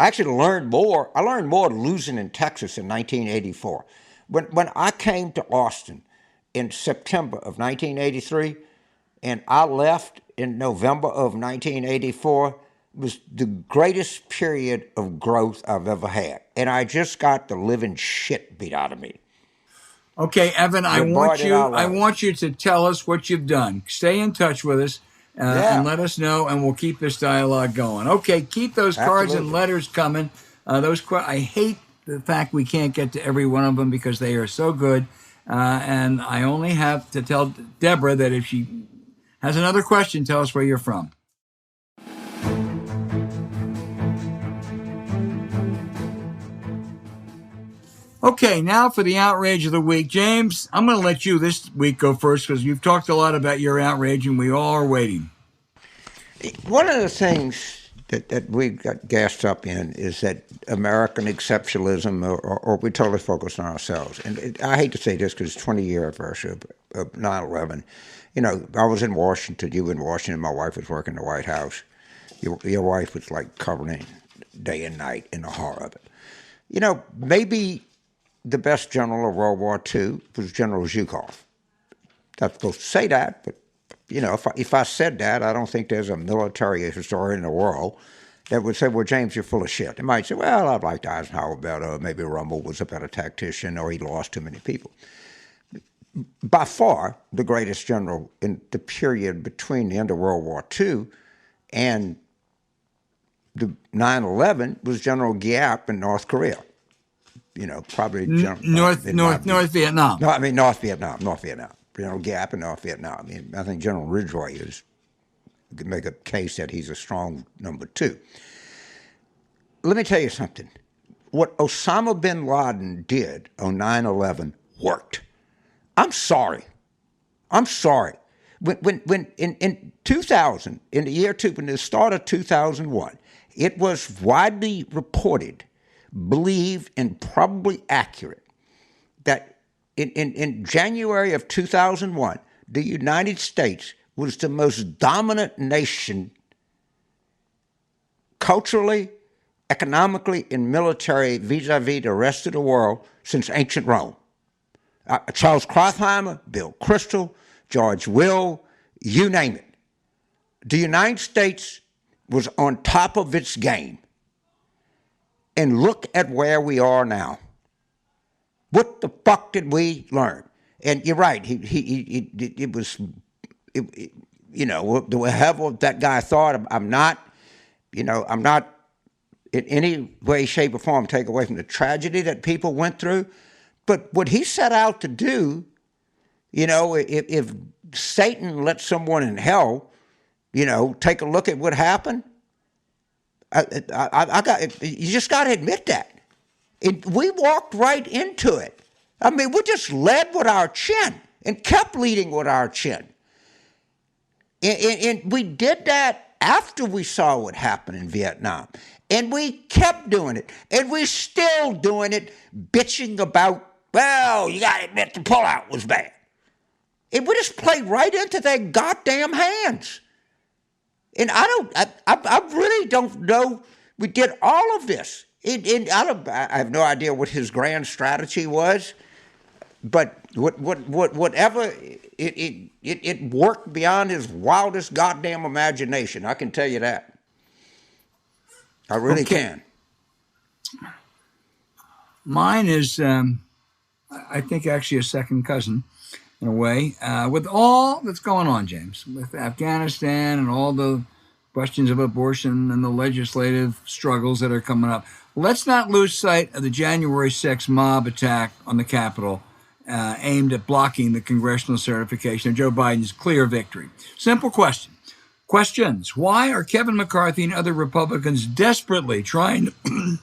Speaker 2: I actually learned more. I learned more losing in Texas in 1984. When I came to Austin in September of 1983 and I left in November of 1984, it was the greatest period of growth I've ever had. And I just got the living shit beat out of me.
Speaker 1: Okay, Evan, I want you to tell us what you've done. Stay in touch with us. And let us know, and we'll keep this dialogue going. Okay, keep those cards and letters coming. I hate the fact we can't get to every one of them because they are so good. And I only have to tell Deborah that if she has another question, tell us where you're from. Okay, now for the outrage of the week. James, I'm going to let you this week go first because you've talked a lot about your outrage and we all are waiting.
Speaker 2: One of the things that we got gassed up in is that American exceptionalism, or we totally focus on ourselves. And I hate to say this because it's 20-year anniversary of 9/11. I was in Washington, you were in Washington, my wife was working in the White House. Your wife was like covering day and night in the horror of it. Maybe the best general of World War II was General Zhukov. Not supposed to say that, but if I said that, I don't think there's a military historian in the world that would say, well, James, you're full of shit. They might say, well, I'd like Eisenhower better, maybe Rommel was a better tactician, or he lost too many people. By far, the greatest general in the period between the end of World War II and the 9/11 was General Giap in North Korea. Probably
Speaker 1: North Vietnam.
Speaker 2: No, I mean North Vietnam. General Giap in North Vietnam. I think General Ridgway could make a case that he's a strong number two. Let me tell you something. What Osama bin Laden did on 9/11 worked. I'm sorry. When in 2000, in the year when the start of 2001, it was widely reported, believed, and probably accurate that in January of 2001, the United States was the most dominant nation culturally, economically, and military vis-a-vis the rest of the world since ancient Rome. Charles Krathheimer, Bill Kristol, George Will, you name it. The United States was on top of its game. And look at where we are now. What the fuck did we learn? And you're right. It was whatever that guy thought. I'm not in any way, shape, or form take away from the tragedy that people went through. But what he set out to do, if Satan let someone in hell, take a look at what happened. You just got to admit that. We walked right into it. I mean, we just led with our chin and kept leading with our chin. And we did that after we saw what happened in Vietnam. And we kept doing it. And we're still doing it, bitching about, well, you got to admit the pullout was bad. And we just played right into their goddamn hands. And I really don't know. We did all of this. I have no idea what his grand strategy was, but whatever, it worked beyond his wildest goddamn imagination. I can tell you that. I really can.
Speaker 1: Mine is, I think, actually a second cousin in a way, with all that's going on, James, with Afghanistan and all the questions of abortion and the legislative struggles that are coming up. Let's not lose sight of the January 6th mob attack on the Capitol, aimed at blocking the congressional certification of Joe Biden's clear victory. Simple questions. Why are Kevin McCarthy and other Republicans desperately trying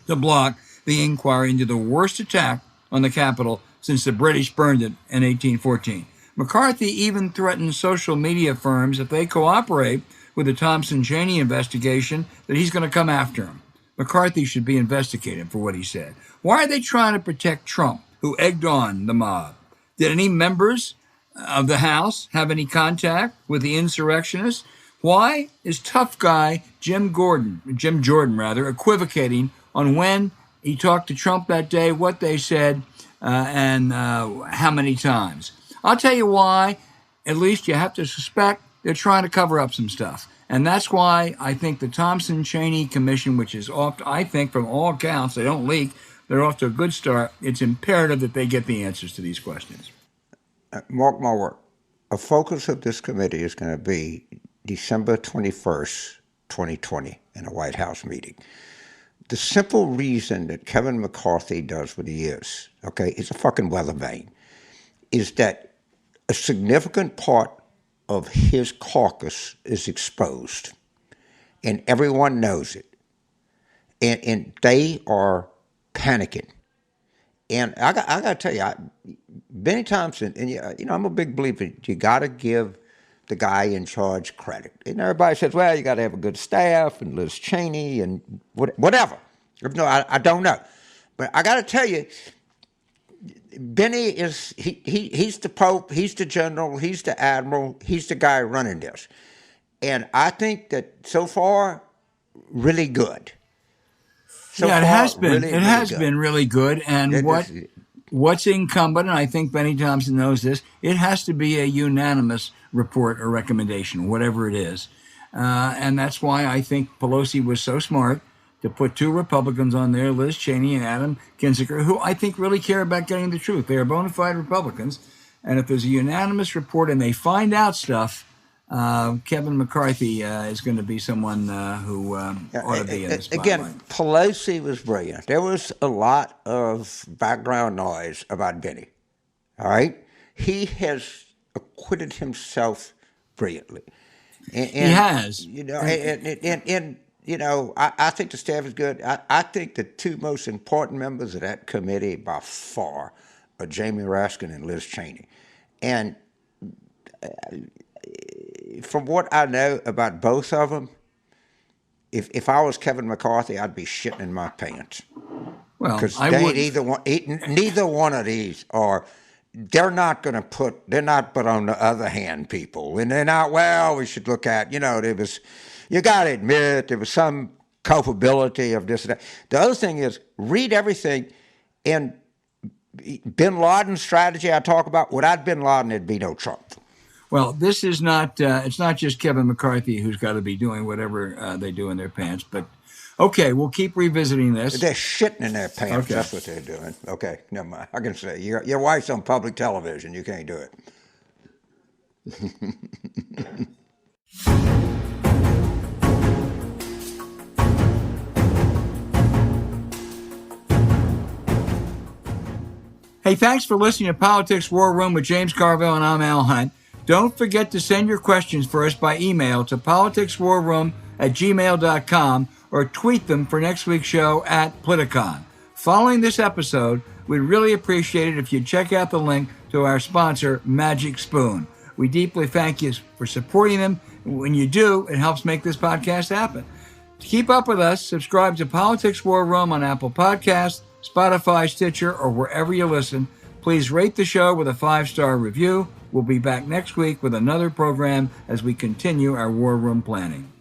Speaker 1: to block the inquiry into the worst attack on the Capitol since the British burned it in 1814? McCarthy even threatened social media firms, if they cooperate with the Thompson-Cheney investigation, that he's going to come after him. McCarthy should be investigated for what he said. Why are they trying to protect Trump, who egged on the mob? Did any members of the House have any contact with the insurrectionists? Why is tough guy Jim Jordan, equivocating on when he talked to Trump that day, what they said, and how many times? I'll tell you why. At least you have to suspect they're trying to cover up some stuff. And that's why I think the Thompson-Cheney Commission, which is off, I think from all accounts, they don't leak, they're off to a good start. It's imperative that they get the answers to these questions.
Speaker 2: Mark my word. A focus of this committee is going to be December 21st, 2020, in a White House meeting. The simple reason that Kevin McCarthy does what he is, okay, it's a fucking weather vane, is that a significant part of his caucus is exposed, and everyone knows it, and they are panicking. And I got to tell you, many times, and I'm a big believer, you got to give the guy in charge credit. And everybody says, well, you got to have a good staff and Liz Cheney and whatever. No, I don't know. But I got to tell you, Benny is, he's the Pope, he's the general, he's the admiral, he's the guy running this. And I think that so far, really good.
Speaker 1: It has been. It has been really good. And what's incumbent, and I think Benny Thompson knows this, it has to be a unanimous report or recommendation, whatever it is. And that's why I think Pelosi was so smart to put two Republicans on there, Liz Cheney and Adam Kinzinger, who I think really care about getting the truth. They are bona fide Republicans. And if there's a unanimous report and they find out stuff, Kevin McCarthy is going to be someone who ought to be in the spotlight.
Speaker 2: Again, Pelosi was brilliant. There was a lot of background noise about Benny. All right? He has acquitted himself brilliantly. And
Speaker 1: he has.
Speaker 2: I think the staff is good. I think the two most important members of that committee by far are Jamie Raskin and Liz Cheney. And from what I know about both of them, if I was Kevin McCarthy, I'd be shitting in my pants.
Speaker 1: Well,
Speaker 2: because neither one of these are. They're not going to put. They're not. But on the other hand, people, and they're not. Well, we should look at. There was. You got to admit there was some culpability of this and that. The other thing is read everything, and Bin Laden's strategy I talk about. Without Bin Laden, there'd be no Trump.
Speaker 1: Well, this is not, it's not just Kevin McCarthy who's got to be doing whatever they do in their pants. But, okay, we'll keep revisiting this.
Speaker 2: They're shitting in their pants.
Speaker 1: Okay.
Speaker 2: That's what they're doing. Okay, never mind. I can say, your wife's on public television. You can't do it.
Speaker 1: Hey, thanks for listening to Politics War Room with James Carville, and I'm Al Hunt. Don't forget to send your questions for us by email to politicswarroom@gmail.com or tweet them for next week's show at Politicon. Following this episode, we'd really appreciate it if you'd check out the link to our sponsor, Magic Spoon. We deeply thank you for supporting them. When you do, it helps make this podcast happen. To keep up with us, subscribe to Politics War Room on Apple Podcasts, Spotify, Stitcher, or wherever you listen. Please rate the show with a 5-star review. We'll be back next week with another program as we continue our War Room planning.